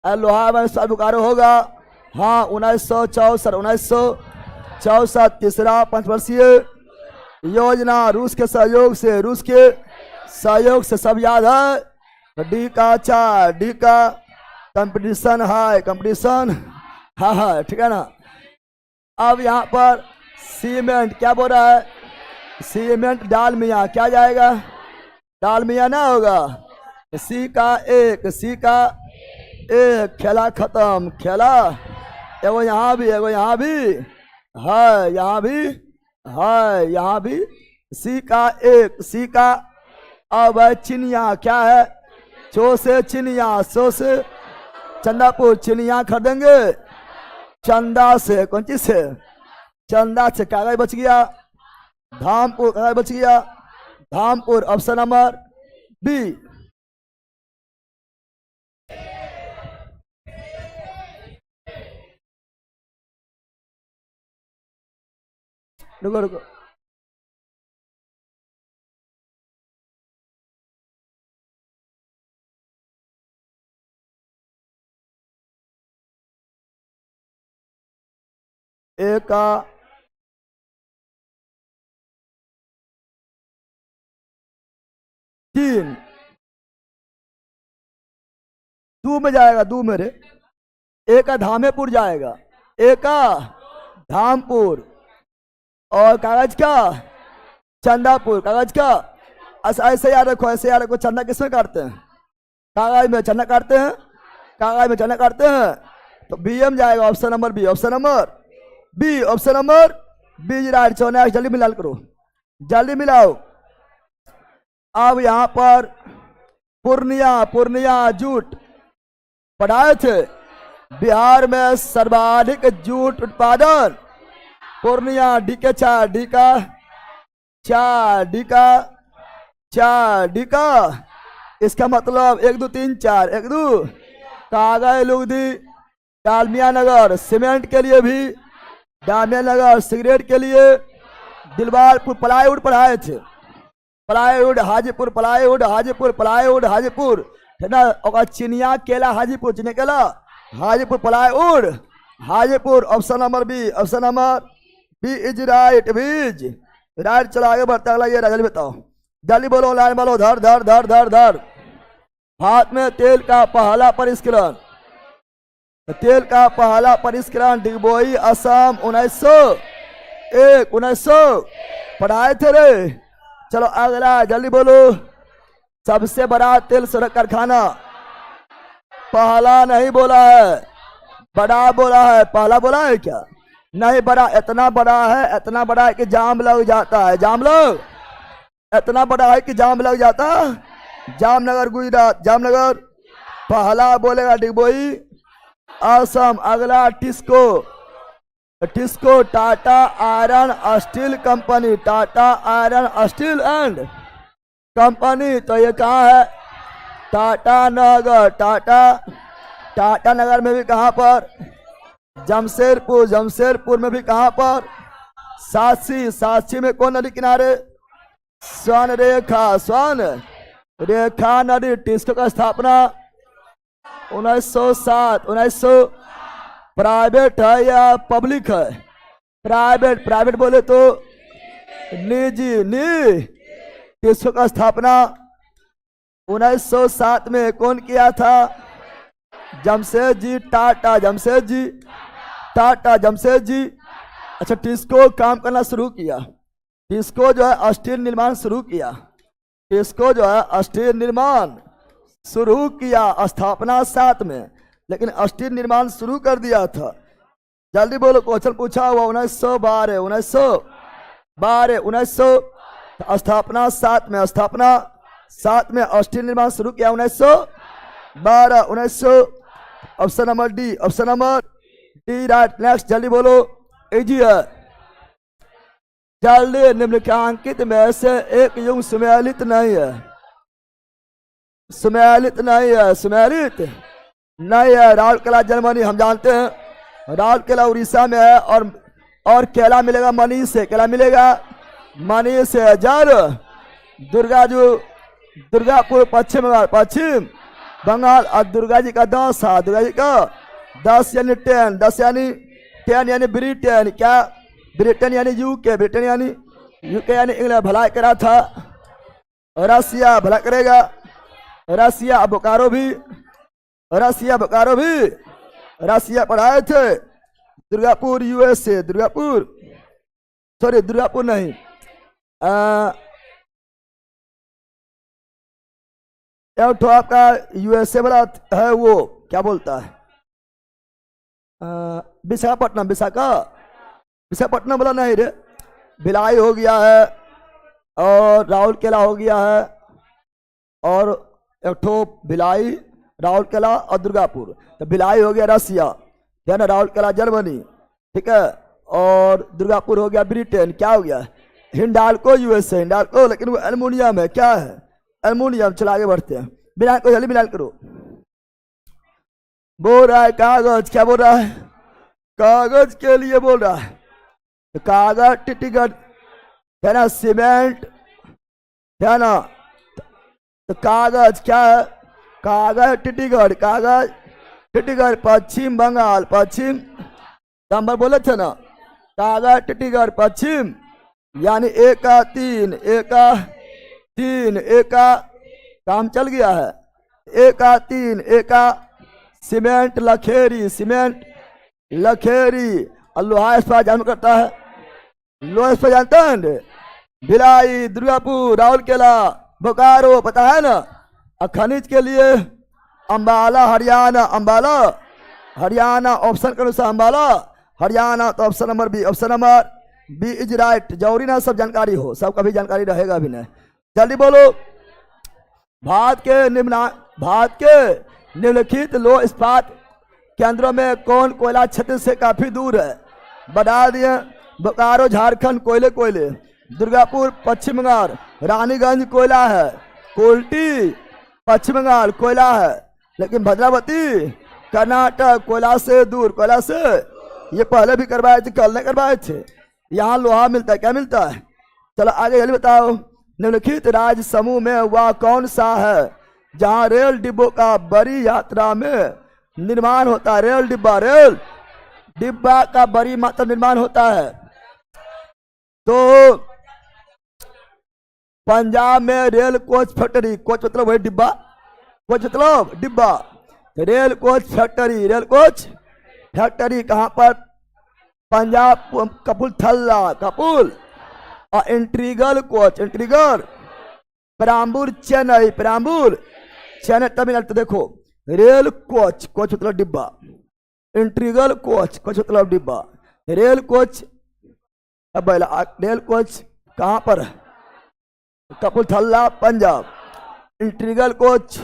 लोहा एवं इस्पात बोकारो होगा। हाँ 1964 तीसरा पंचवर्षीय योजना रूस के सहयोग से सब याद है। डी का कंपटीशन है, हाँ ठीक है ना। अब यहाँ पर सीमेंट। क्या बोल रहा है? सीमेंट डालमिया। क्या जाएगा? डालमिया ना होगा। सी का एक खेला खत्म। एगो यहाँ भी है, यहाँ भी सी का एक। अब चिनिया। क्या है? सो से चंदापुर। चिनिया खरीदेंगे चंदा से। कौन चीज से? चंदा से। कागज बच गया Dhampur, Dhampur. Option number B. रुको एक का 3 दू में जाएगा, दू मेरे। एक का धामेपुर जाएगा, एक का धामपुर। और कागज का चंदापुर। कागज का ऐसे याद रखो, चंदा किसमें काटते हैं? कागज में चंदा काटते हैं, तो बीएम जाएगा, option number B, option number B, option number B right. So next जल्दी मिला करो, जल्दी मिलाओ। अब यहां पर पूर्णिया जूट पढ़ाए थे। बिहार में सर्वाधिक जूट उत्पादन पूर्णिया, डी के चार, डी का चार, डी का चार, डी का इसका मतलब 1 2 3 4, 1 2 कागज लुगदी, डालमिया नगर सीमेंट के लिए भी, डालमिया नगर सिगरेट के लिए, दिलवारपुर प्लाईवुड पढ़ाए थे। Plywood Hajipur, plywood Hajipur, plywood Hajipur है ना। और चिनिया केला हाजीपुर, चिनिया केला Hajipur, plywood Hajipur, option number B, option number B is right, B is right. चलो आगे बढ़ता है, ये जल्दी बताओ, जल्दी बोलो, लाइन बोलो, धर धर धर धर धर। हाथ में तेल का पहला परिष्करण, तेल का पहला परिष्करण डिगबोई असम 1901, 1900 पढ़ाए थे रे। चलो अगला जल्दी बोलो, सबसे बड़ा तेल सड़क कारखाना, पहला नहीं बोला है, बड़ा बोला है। पहला बोला है क्या? नहीं, बड़ा, इतना बड़ा है, इतना बड़ा है कि जाम लग जाता है, जाम लग, इतना बड़ा है कि जाम लग जाता है। जामनगर गुजरात, जामनगर पहला बोलेगा डिगबोई असम। अगला TISCO, TISCO Tata iron steel company, Tata iron steel and company. तो ये कहाँ है? टाटा नगर, टाटा नगर में भी कहाँ पर? जमशेदपुर, जमशेदपुर में भी कहाँ पर? साक्षी, साक्षी में कौन नदी किनारे? स्वर्ण रेखा, स्वर्ण रेखा नदी। टिस्को का स्थापना 1907, 1900। प्राइवेट है या पब्लिक है? प्राइवेट, प्राइवेट बोले तो निजी, टिस्को का स्थापना 1907 में कौन किया था? जमशेद जी टाटा, जमशेद जी टाटा, जमशेद जी। अच्छा, टिस्को काम करना शुरू किया, टिस्को जो है स्टील निर्माण शुरू किया, टिस्को जो है स्टील निर्माण शुरू किया, स्थापना 7 में, लेकिन स्टील निर्माण शुरू कर दिया था। जल्दी बोलो, क्वेश्चन पूछा हुआ 1912, 1912, 1900 स्थापना 7 में, स्थापना 7 में स्टील निर्माण शुरू किया 1912, 1900। Option number D, option number D right. Next जल्दी बोलो, इजी है, जल्दी। निम्नलिखित में से एक युग सुमेलित नहीं है, सुमेलित नहीं है, सुमेलित नहीं है। राउरकेला जर्मनी हम जानते हैं, राउरकेला उड़ीसा में है। और केला मिलेगा मनी से, केला मिलेगा मनी से। जर दुर्गापुर पश्चिम बंगाल, पश्चिम बंगाल। और दुर्गा जी का 10 है, दुर्गा जी का 10 यानी 10, 10 यानी 10 यानी ब्रिटेन, क्या? ब्रिटेन यानी यूके, ब्रिटेन यानी यूके यानी इंग्लैंड। भलाई करा था रसिया, भला करेगा रसिया। बोकारो भी, रसिया, बोकारो भी रसिया पढ़ाए थे। दुर्गापुर यूएसए, दुर्गापुर, सॉरी दुर्गापुर नहीं, तो आपका यूएसए वाला है, वो क्या बोलता है? विशाखापट्टनम, विशाखापट्टनम वाला नहीं रे, भिलाई हो गया है, और राउरकेला हो गया है, और एक ठो भिलाई, राउरकेला और दुर्गापुर। तो भिलाई हो गया रसिया, है ना, राउरकेला जर्मनी, ठीक है, और दुर्गापुर हो गया ब्रिटेन। क्या हो गया? हिंडाल्को यूएसए, हिंडाल्को, लेकिन वो एल्युमिनियम है, क्या है? एल्युमिनियम। चला आगे बढ़ते हैं, मिलान को जल्दी मिलान करो। बोल रहा है कागज, क्या बोल रहा है? कागज के लिए बोल रहा है। तो कागज टिटिगढ़ है ना, सीमेंट है ना। तो कागज क्या है? कागज टिटिगढ़, कागज टिटिगढ़ पश्चिम बंगाल, पश्चिम नंबर बोले थे ना, कागज टिटिगढ़ पश्चिम, यानी 1 का 3, 1 का 3, 1 का काम चल गया है, 1 का 3, 1 का सीमेंट लखेरी, सीमेंट लखेरी। और लोहा इस्पात जानू करता है, लोहा इस्पात जानता है? भिलाई, दुर्गापुर, राउरकेला, बोकारो, पता है ना। और खनिज के लिए अंबाला हरियाणा, अंबाला हरियाणा ऑप्शन के अनुसार अम्बाला हरियाणा, तो option number B, option number B is right. जरूरी ना सब जानकारी हो, सबका भी जानकारी रहेगा भी नहीं। जल्दी बोलो। भारत के निम्नलिखित लो इस्पात केंद्रों में कौन कोयला क्षेत्र से काफी दूर है? बता दिए, बोकारो झारखंड कोयले, दुर्गापुर पश्चिम बंगाल, रानीगंज कोयला है, कोल्टी पश्चिम बंगाल कोयला है, लेकिन भद्रावती कर्नाटक कोयला से दूर। कोयला से ये पहले भी करवाए थे, कल नहीं करवाए थे। यहाँ लोहा मिलता है, क्या मिलता है? चलो आगे जल्दी बताओ। निम्नलिखित राज्य समूह में वह कौन सा है जहाँ रेल डिब्बों का बड़ी यात्रा में निर्माण होता है? रेल डिब्बा का बड़ी मात्रा निर्माण होता है। तो पंजाब में रेल कोच फैक्ट्री, कोच मतलब वही डिब्बा, कोच मतलब डिब्बा, रेल कोच फैक्ट्री कहाँ पर? पंजाब कपूरथला, कपूर। और इंट्रीगल पेराम्बूर चेन्नई, तमिलनाडु। तो देखो रेल कोच मतलब डिब्बा, इंट्रीगल कोच मतलब डिब्बा, रेल कोच कहाँ पर? कपूरथला पंजाब, इंट्रीगल कोच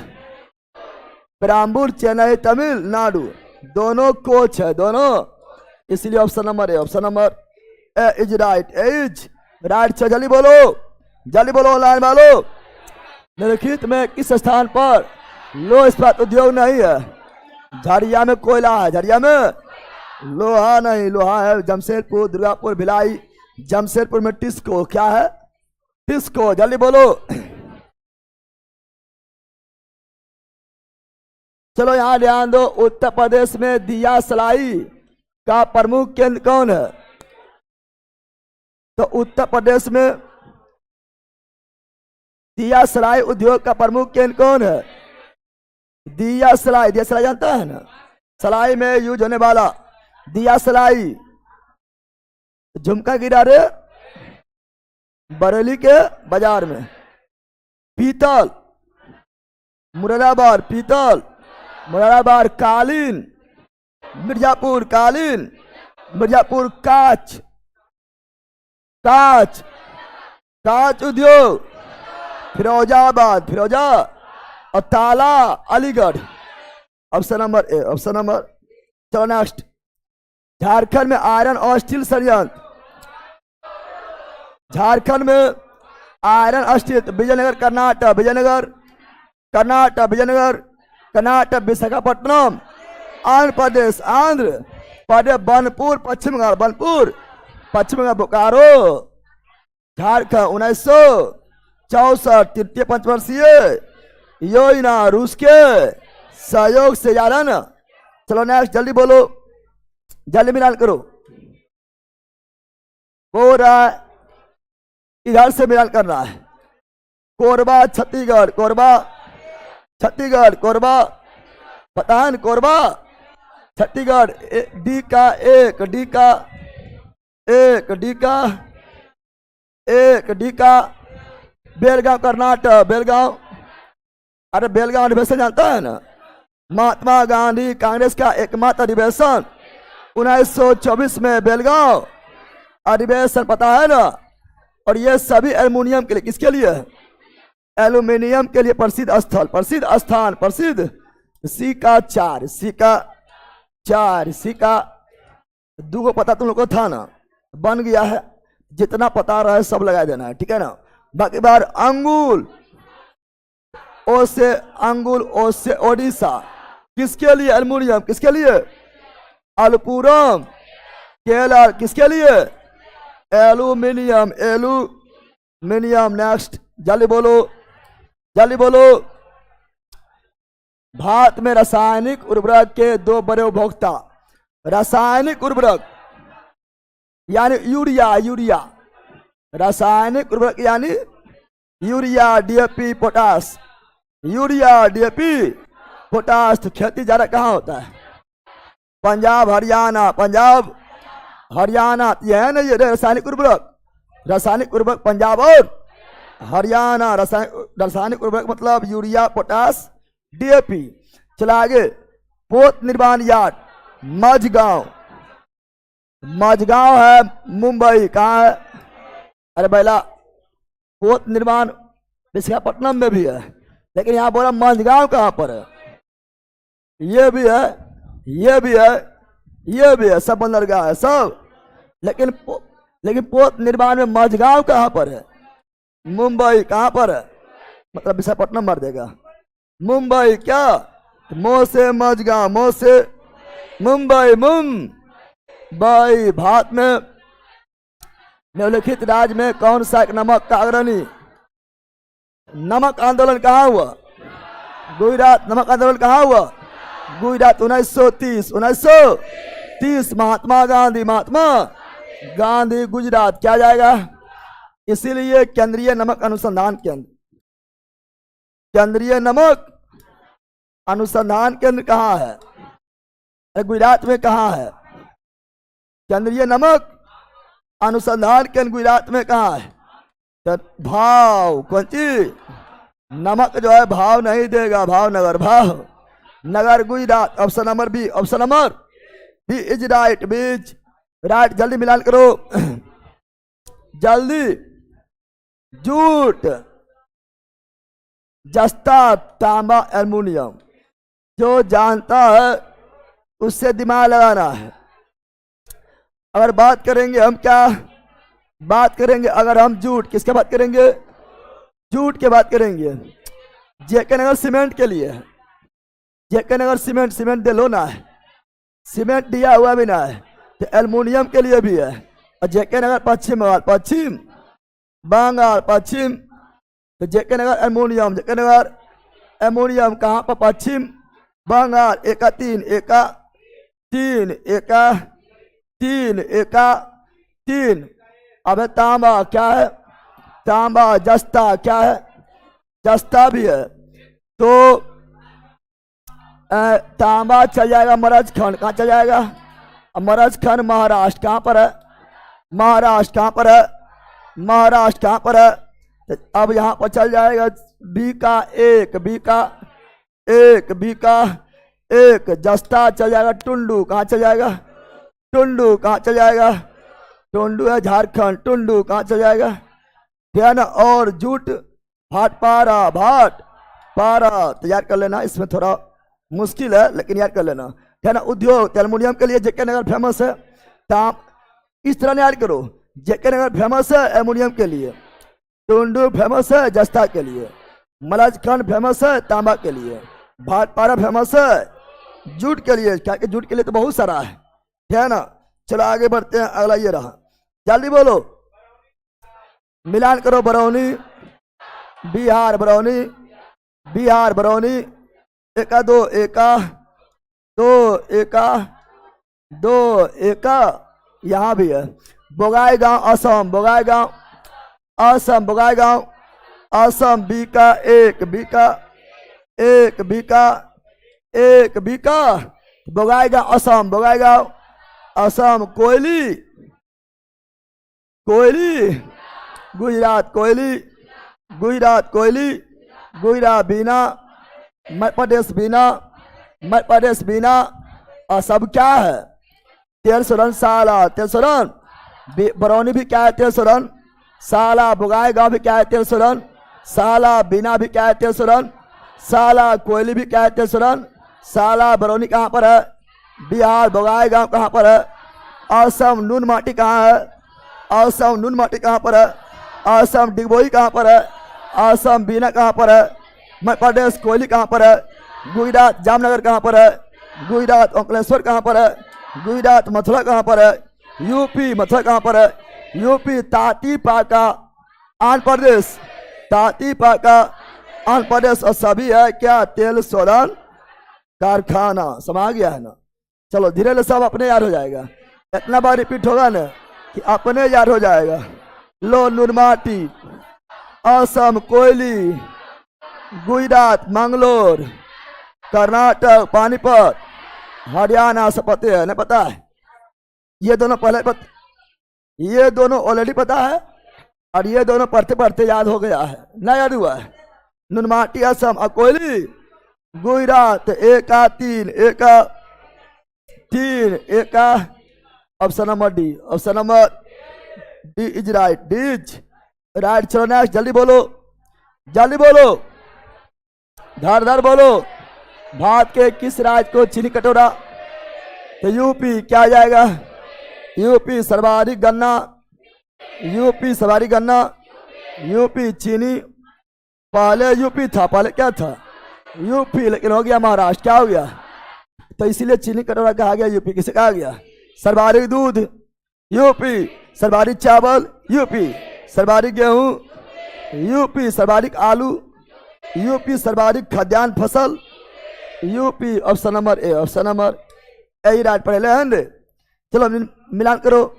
पेराम्बूर चेन्नई तमिलनाडु, दोनों कोच है दोनों, इसलिए option number A, option number A is right. जल्दी बोलो लाइन वालों। निम्नलिखित में किस स्थान पर लो इस्पात उद्योग नहीं है? झरिया में कोयला है, झरिया में लोहा नहीं, लोहा है जमशेदपुर, दुर्गापुर, भिलाई। जमशेदपुर में टिस्को, क्या है? टिस्को। जल्दी बोलो। चलो यहां ध्यान दो। उत्तर प्रदेश में दिया सलाई का प्रमुख केंद्र कौन है? तो उत्तर प्रदेश में दिया सलाई उद्योग का प्रमुख केंद्र कौन है? दिया सलाई जानता है ना? सलाई में यूज होने वाला दिया सलाई। झुमका गिरा रे बरेली के बाजार में। पीतल मुरादाबाद कालीन, मिर्जापुर कांच उद्योग, फिरोजाबाद और ताला अलीगढ़। ऑप्शन नंबर ए, ऑप्शन नंबर। चलो नेक्स्ट। झारखंड में आयरन और स्टील संयंत्र, झारखंड में आयरन और स्टील, विजयनगर कर्नाटक, विशाखापट्टनम आंध्र प्रदेश, बनपुर पश्चिम बंगाल, बोकारो झारखंड। 1964 तृतीय पंचवर्षीय योजना रूस के सहयोग से जा रहा ना। चलो नेक्स्ट, जल्दी बोलो, जल्दी मिलान करो। हो रहा है इधर से मिलान करना है। कोरबा छत्तीसगढ़, पतान कोरबा छत्तीसगढ़। डी का बेलगांव कर्नाटक, बेलगांव अधिवेशन जानता है ना? महात्मा गांधी कांग्रेस का एकमात्र अधिवेशन 1924 में बेलगांव अधिवेशन, पता है ना? और ये सभी एल्युमिनियम के लिए, किसके लिए? एल्युमिनियम के लिए प्रसिद्ध स्थान। सी का दो को पता तुम लोग को था ना, बन गया है। जितना पता रहा है सब लगा देना है, ठीक है ना? बाकी बार अंगुल, ओ से ओडिशा, किसके लिए? एल्युमिनियम, किसके लिए? अलपुरम केरल, किसके लिए? एल्युमिनियम। नेक्स्ट, जल्दी बोलो। भारत में रासायनिक उर्वरक के दो बड़े उपभोक्ता, रासायनिक उर्वरक यानी यूरिया, रासायनिक उर्वरक यानी यूरिया, डीएपी, पोटास। तो खेती ज्यादा कहाँ होता है? पंजाब हरियाणा, यह है ना ये रासायनिक उर्वरक पंजाब और हरियाणा। रासायनिक उर्वरक मतलब यूरिया, पोटास, डीएपी। चला आगे। पोत निर्माण यार्ड, मझगांव, मझगांव है मुंबई। कहाँ है? अरे बैला, पोत निर्माण विशाखापट्टनम में भी है, लेकिन यहाँ बोला मझगांव कहाँ पर है? ये भी है, ये भी है, ये भी है, सब बंदरगाह है सब, लेकिन पोत निर्माण में मझगांव कहाँ पर है? मुंबई। कहाँ पर है? मतलब विशाखापट्टनम मार देगा। मुंबई क्या? मो से मझगांव, मो से मुंबई, मुंबई। भारत में निम्नलिखित राज्य में कौन सा एक नमक का अग्रणी नमक आंदोलन कहाँ हुआ? गुजरात। नमक आंदोलन कहाँ हुआ? गुजरात। 1930, 1930। महात्मा गांधी गुजरात। क्या जाएगा? इसीलिए केंद्रीय नमक अनुसंधान केंद्र, केंद्रीय नमक अनुसंधान केंद्र कहाँ है? गुजरात में। कहाँ है केंद्रीय नमक अनुसंधान केंद्र? गुजरात में। कहाँ है? तो भाव कौन चीज? नमक जो है भाव नहीं देगा, Bhavnagar, Bhavnagar Gujarat. Option number B, option number B is right, बीच राइट। जल्दी मिलान करो जल्दी। जूट, जस्ता, तांबा, एल्युमिनियम। जो जानता है उससे दिमाग लगाना है। अगर बात करेंगे हम, क्या बात करेंगे? अगर हम जूट, किसके बात करेंगे? जूट के बात करेंगे। जेके नगर सीमेंट के लिए, जेके नगर सीमेंट, सीमेंट दे लो ना है, सीमेंट दिया हुआ भी ना है। तो एल्युमिनियम के लिए भी है। और जेके नगर पश्चिम बंगाल, पश्चिम बंगाल, पश्चिम। तो जेके नगर एल्युमिनियम, जेके नगर एल्युमिनियम कहाँ पर? पश्चिम बंगाल। एका तीन, एका तीन, एका तीन, एका तीन। अब तांबा क्या है? तांबा, जस्ता क्या है? जस्ता भी है। तो तांबा चल जाएगा मरजखंड। कहाँ चल जाएगा? मरजखंड महाराष्ट्र। कहाँ पर है? महाराष्ट्र। कहाँ पर है? महाराष्ट्र। कहाँ पर है? तो अब यहाँ पर चल जाएगा बी का एक, बी का एक, बी का एक। जस्ता चल जाएगा टुंडू। कहाँ चल जाएगा? टुंडू। कहाँ चल जाएगा? टुंडू है झारखंड। टुंडू कहाँ चल जाएगा? ध्यान। और जूट भाटपारा, भाटपारा तैयार कर लेना, इसमें थोड़ा मुश्किल है लेकिन याद कर लेना। ध्यान। उद्योग, एल्युमिनियम के लिए जेके नगर फेमस है। इस तरह याद करो, जेके नगर फेमस है एल्युमिनियम के लिए, टुंडू फेमस है जस्ता के लिए, मलजखंड फेमस है तांबा के लिए, भाटपारा फेमस है जूट के लिए। क्या कि जूट के लिए तो बहुत सारा है। ध्यान। चलो आगे बढ़ते हैं। अगला ये रहा, जल्दी बोलो, मिलान करो। बरौनी, बिहार, बरौनी, बिहार, बरौनी। एका दो, एका दो, एका दो, एका। यहाँ भी है। बोगाईगांव असम, बोगाईगांव असम, बोगाईगांव असम। बीका एक, बीका एक, बीका एक, बीका। बोगाईगांव असम, बोगाईगांव असम। कोयली, कोयली गुजरात, कोयली गुजरात, कोयली गुजरात। बीना मध्य प्रदेश, बीना मध्य प्रदेश, बीना। और सब क्या है? तेलसुरन, साला, तेलसुरन। बरौनी भी क्या है? तेलसुरन, साला। बोगाईगांव भी क्या है? तेलसुरन, साला। बीना भी क्या है? तेलसुरन, साला। कोयली भी क्या है? तेलसुरन, साला। बरौनी कहाँ पर है? बिहार। बोगाईगांव कहाँ पर है? असम। नून माटी कहाँ है? असम। नून माटी कहाँ पर है? असम। डिगबोई कहाँ पर है? असम। बीना कहाँ पर है? मध्य प्रदेश। कोयली कहाँ पर है? गुजरात। जामनगर कहाँ पर है? गुजरात। ओंकारेश्वर कहाँ पर है? गुजरात। मथुरा कहाँ पर है? यूपी। मथुरा कहाँ पर है? यूपी। तातीपाका आंध्र प्रदेश, तातीपाका आंध्र प्रदेश। और सभी है क्या? तेल शोधन कारखाना। समझ गया है ना? चलो धीरे धीरे सब अपने याद हो जाएगा। इतना बार रिपीट होगा ना कि अपने याद हो जाएगा। लो, नुरमाटी, असम, कोयली, गुजरात, मंगलोर, कर्नाटक, पानीपत, हरियाणा। सब पते है ना? पता है? ये दोनों पहले ये दोनों ऑलरेडी पता है और ये दोनों पढ़ते पढ़ते याद हो गया है ना? याद हुआ है? नुरमाटी असम और कोयली गुजरात। एका तीन, एका 3 एक का option number D, option number D is right, D is right. चलो नेक्स्ट, जल्दी बोलो, जल्दी बोलो, धर धर बोलो। भारत के किस राज्य को चीनी कटोरा? तो यूपी, क्या आ जाएगा? यूपी सर्वाधिक गन्ना, यूपी सर्वाधिक गन्ना, यूपी चीनी। पहले यूपी था, पहले क्या था? यूपी, लेकिन हो गया महाराष्ट्र, क्या हो गया? तो इसीलिए चीनी कटोरा कहा गया, यूपी किसे कहा गया? सर्वाधिक दूध यूपी, सर्वाधिक चावल यूपी, सर्वाधिक गेहूं यूपी, सर्वाधिक आलू यूपी, सर्वाधिक खाद्यान्न फसल यूपी। ऑप्शन नंबर ए, ऑप्शन नंबर ए राइट पढ़े हैं। चलो मिलान करो।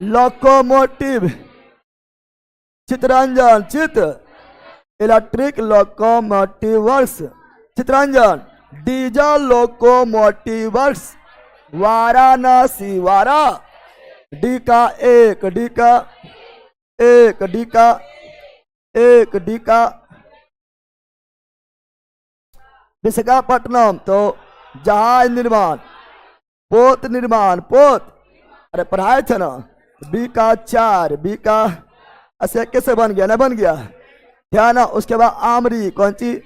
लोकोमोटिव चित्रंजन, चित्र electric locomotive works Chittaranjan, diesel locomotive works Varanasi, वारा डी का एक, डी का एक, डी का एक, डी का विशाखापट्टनम, तो जहाज निर्माण, पोत निर्माण, पोत, अरे पढ़ाए थे ना। बी का 4, बी का ऐसे कैसे बन गया? ना बन गया, ध्यान ना। उसके बाद आमरी, कौन सी?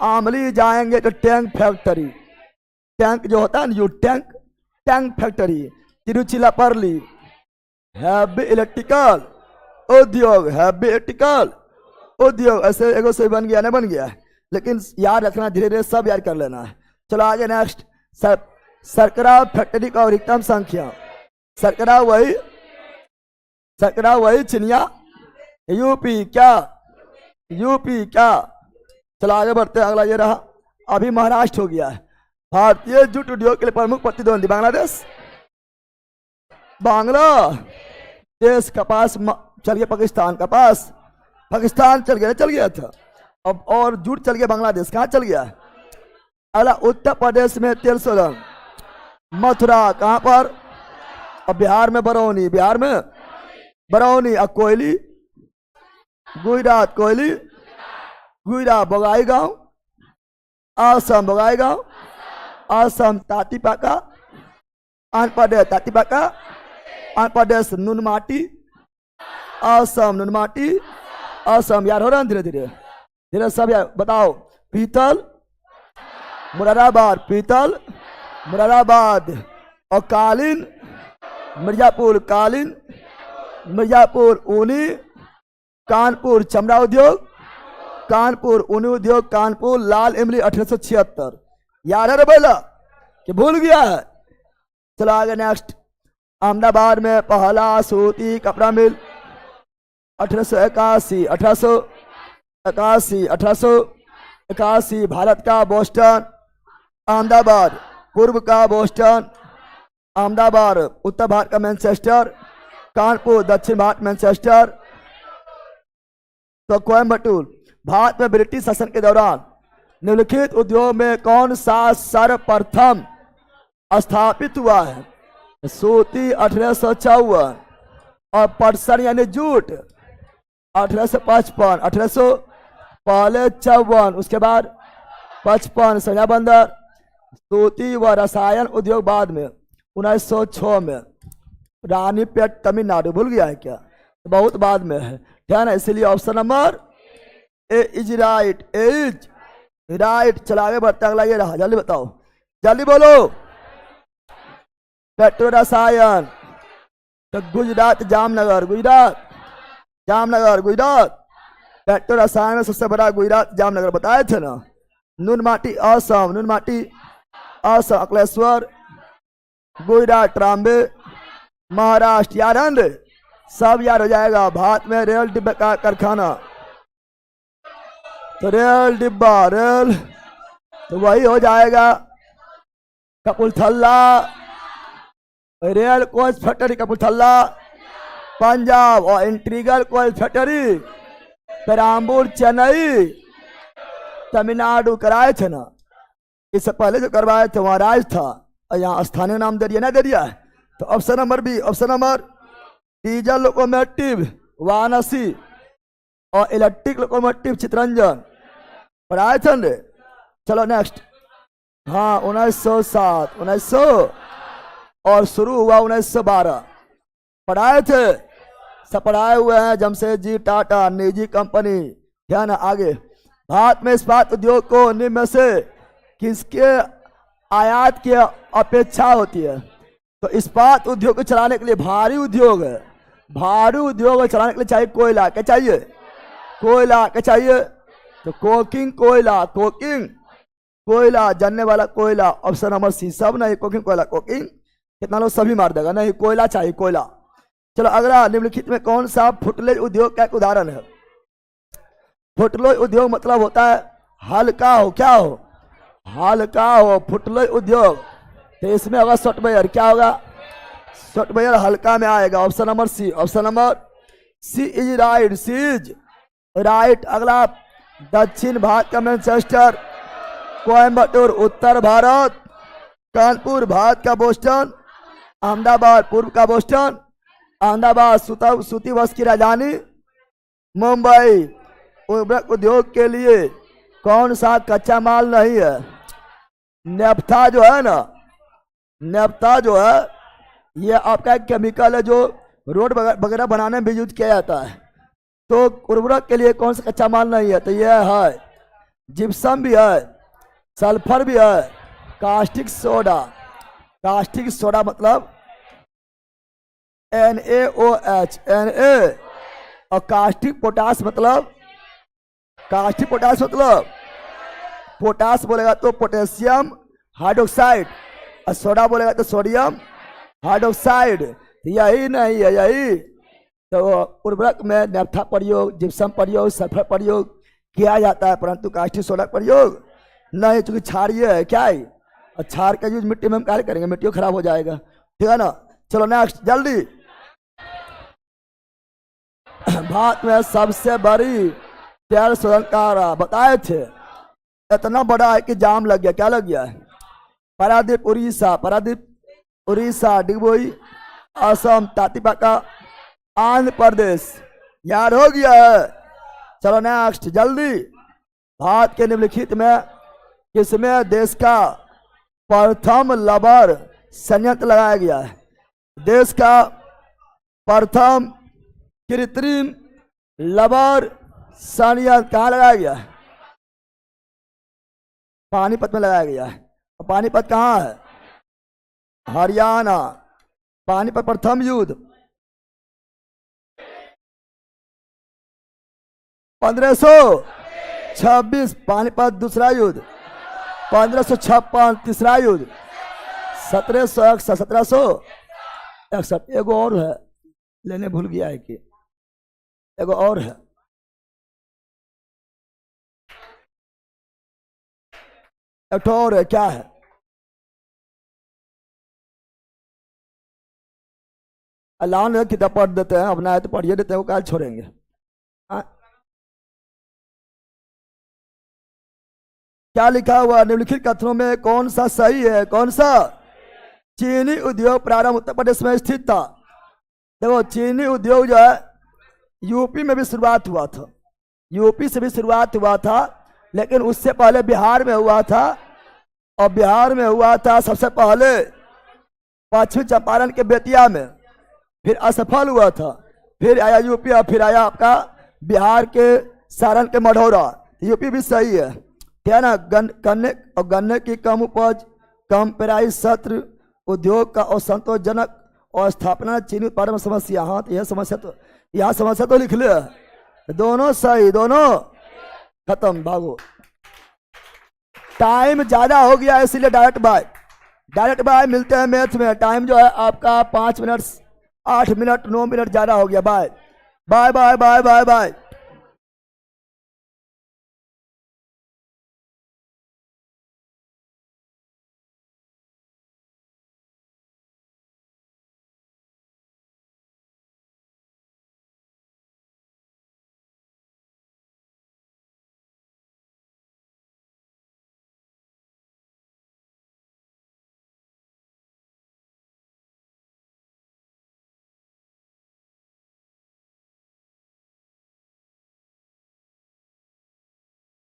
आमली जाएंगे तो टैंक फैक्ट्री, टैंक जो होता है ना, you tank, tank factory Tiruchirappalli. Heavy electrical उद्योग, हैवी इलेक्ट्रिकल उद्योग, ऐसे एगो से बन गया, ना बन गया। लेकिन याद रखना, धीरे धीरे सब याद कर लेना है। चलो आगे नेक्स्ट। शर्करा फैक्ट्री का अधिकतम संख्या, शर्करा वही चिनिया यूपी, क्या? यूपी, क्या? चलो आगे बढ़ते हैं। अगला ये रहा, अभी महाराष्ट्र हो गया है। भारतीय जूट उद्योग के लिए प्रमुख प्रतिद्वंदी बांग्लादेश, बांग्लादेश। कपास चल गया पाकिस्तान, कपास पाकिस्तान चल गया, चल गया था अब, और जूट चल गया बांग्लादेश, कहाँ चल गया? अला उत्तर प्रदेश में तेल शोधन, मथुरा कहाँ पर? और बिहार में बरौनी, बिहार में बरौनी। और कोयली गुजरात, कोयली गुजरात। बगाईगांव असम, बगाईगांव असम। तातीपाका आंध्र प्रदेश, तातीपाका आंध्र प्रदेश। नुनमाटी असम, नुनमाटी असम। यार हो रहा है धीरे धीरे धीरे सब यार। बताओ, पीतल मुरादाबाद, पीतल मुरादाबाद। और कालीन मिर्जापुर, कालीन मिर्जापुर। ऊनी कानपुर, चमड़ा उद्योग कानपुर, ऊनी उद्योग कानपुर। लाल इमली 1876। याद है रे बेला कि भूल गया है? चलो आगे नेक्स्ट। अहमदाबाद में पहला सूती कपड़ा मिल 1881, 1881, 1881। भारत का बोस्टन, अहमदाबाद। पूर्व का बोस्टन, अहमदाबाद। उत्तर भारत का मैनचेस्टर, कानपुर। दक्षिण भारत मैनचेस्टर। तो कोयम्बटूर। भारत में ब्रिटिश शासन के दौरान निम्नलिखित उद्योग में कौन सा सर्वप्रथम स्थापित हुआ है? सूती 1854 और पटसन यानी जूट 1855, 1800 पहले 54, उसके बाद 55 संया बंदर। सूती व रसायन उद्योग बाद में 1906 में। रानीपेट तमिलनाडु, भूल गया है क्या? बहुत बाद में है, ध्यान है। इसलिए option number A is right, A is right. चला आगे बढ़ते, अगला ये रहा, जल्दी बताओ, जल्दी बोलो। पेट्रो रसायन, तो गुजरात जामनगर, गुजरात जामनगर, गुजरात। पेट्रो रसायन में सबसे बड़ा गुजरात जामनगर, बताए थे ना। नुनमाटी असम, नुनमाटी असम। अकलेश्वर गुजरात। ट्राम्बे महाराष्ट्र। यार सब याद हो जाएगा। भारत में रेल डिब्बे का कारखाना, तो रेल डिब्बा, रेल तो वही हो जाएगा Kapurthala. Rail coach factory Kapurthala Punjab. और integral coach factory Perambur Chennai Tamil Nadu. कराए थे ना, इससे पहले जो करवाए थे वहां राज था, और यहाँ स्थानीय नाम दे दिया, ना दे दिया। तो option number B, option number diesel locomotive Varanasi और इलेक्ट्रिक लोकोमोटिव चित्रंजन। पढ़ाए थे। चलो नेक्स्ट। हाँ 1907, 1900 और शुरू हुआ 1912। पढ़ाए थे, सब पढ़ाए हुए हैं, जमशेदजी टाटा निजी कंपनी। ध्यान आगे। भारत में इस्पात उद्योग को निम्न में से किसके आयात की अपेक्षा होती है? तो इस्पात उद्योग को चलाने के लिए भारी उद्योग है, भारी उद्योग को चलाने के लिए चाहिए कोयला। क्या चाहिए? कोयला। क्या चाहिए? तो कोकिंग कोयला, कोकिंग कोयला, जलने वाला कोयला। Option number C. सब नहीं, कोकिंग कोयला, कोकिंग कितना लोग सभी मार देगा, नहीं कोयला चाहिए, कोयला। चलो अगला, निम्नलिखित में कौन सा फुटलेज उद्योग का एक उदाहरण है? फुटलेज उद्योग मतलब होता है हल्का हो, क्या हो? हल्का हो, फुटलेज उद्योग। तो इसमें होगा सॉफ्टवेयर। क्या होगा? सॉफ्टवेयर हल्का में आएगा। Option number C. Option number C is right, C is right. अगला, दक्षिण भारत का मैनचेस्टर, कोयम्बटूर उत्तर भारत, कानपुर भारत का बोस्टन, अहमदाबाद पूर्व का बोस्टन, अहमदाबाद सूती वस्त्र की राजधानी, मुंबई। उर्वरक उद्योग के लिए कौन सा कच्चा माल नहीं है? नेफ्था जो है ना, नेफ्था जो है ये आपका एक केमिकल है जो रोड वगैरह बनाने में भी यूज किया जाता है। तो उर्वरक के लिए कौन सा कच्चा माल नहीं है? तो यह है जिप्सम भी है, सल्फर भी है, कास्टिक सोडा। कास्टिक सोडा मतलब NaOH, Na। और कास्टिक पोटास मतलब, कास्टिक पोटास मतलब पोटास बोलेगा तो पोटेशियम हाइड्रोक्साइड, और सोडा बोलेगा तो सोडियम हाइड्रोक्साइड। यही नहीं है, यही तो उर्वरक में नेफ्था प्रयोग, जिप्सम प्रयोग, सल्फर प्रयोग किया जाता है, परंतु कास्टिक सोडा प्रयोग नहीं, चूंकि क्षारीय है। क्या है? और क्षार का यूज मिट्टी में हम क्या करेंगे? मिट्टी खराब हो जाएगा, ठीक है ना। चलो नेक्स्ट जल्दी। भारत में सबसे बड़ी तेल शोधन कारखाना बताए थे, इतना बड़ा है कि जाम लग गया। क्या लग गया है? पारादीप उड़ीसा, पारादीप उड़ीसा, डिगबोई असम, तातीपाका आंध्र प्रदेश। याद हो गया है? चलो नेक्स्ट जल्दी। भारत के निम्नलिखित में किसमें देश का प्रथम रबर संयंत्र लगाया गया है? देश का प्रथम कृत्रिम रबर संयंत्र कहाँ लगाया गया है? पानीपत में लगाया गया है। और पानीपत कहाँ है? हरियाणा। पानीपत प्रथम युद्ध 1526, पानीपत दूसरा युद्ध 1556, तीसरा युद्ध 1761। एगो और है, लेने भूल गया है कि एगो और है, एक और है। क्या है? अल्लाह ने किताब पढ़ देते हैं, अपना है तो पढ़िए देते हैं, वो क्या छोड़ेंगे। क्या लिखा हुआ? निम्नलिखित कथनों में कौन सा सही है? कौन सा? चीनी उद्योग प्रारंभ उत्तर प्रदेश में स्थित था। देखो चीनी उद्योग जो है यूपी में भी शुरुआत हुआ था, यूपी से भी शुरुआत हुआ था, लेकिन उससे पहले बिहार में हुआ था। और बिहार में हुआ था सबसे पहले पश्चिमी चंपारण के बेतिया में, फिर असफल हुआ था, फिर आया यूपी, और फिर आया आपका बिहार के सारण के मढ़ौरा। यूपी भी सही है, क्या ना। गन्ने की कम उपज, कम पेराई सत्र, उद्योग का असंतोषजनक और स्थापना, चीनी उत्पादन में समस्या। हाँ तो यह समस्या, तो यह समस्या तो लिख ले, दोनों सही, दोनों खत्म, भागो। टाइम ज्यादा हो गया इसीलिए डायरेक्ट बाय, डायरेक्ट बाय मिलते हैं मैथ में। टाइम जो है आपका 5 मिनट 8 मिनट 9 मिनट ज्यादा हो गया। Bye bye bye bye bye bye.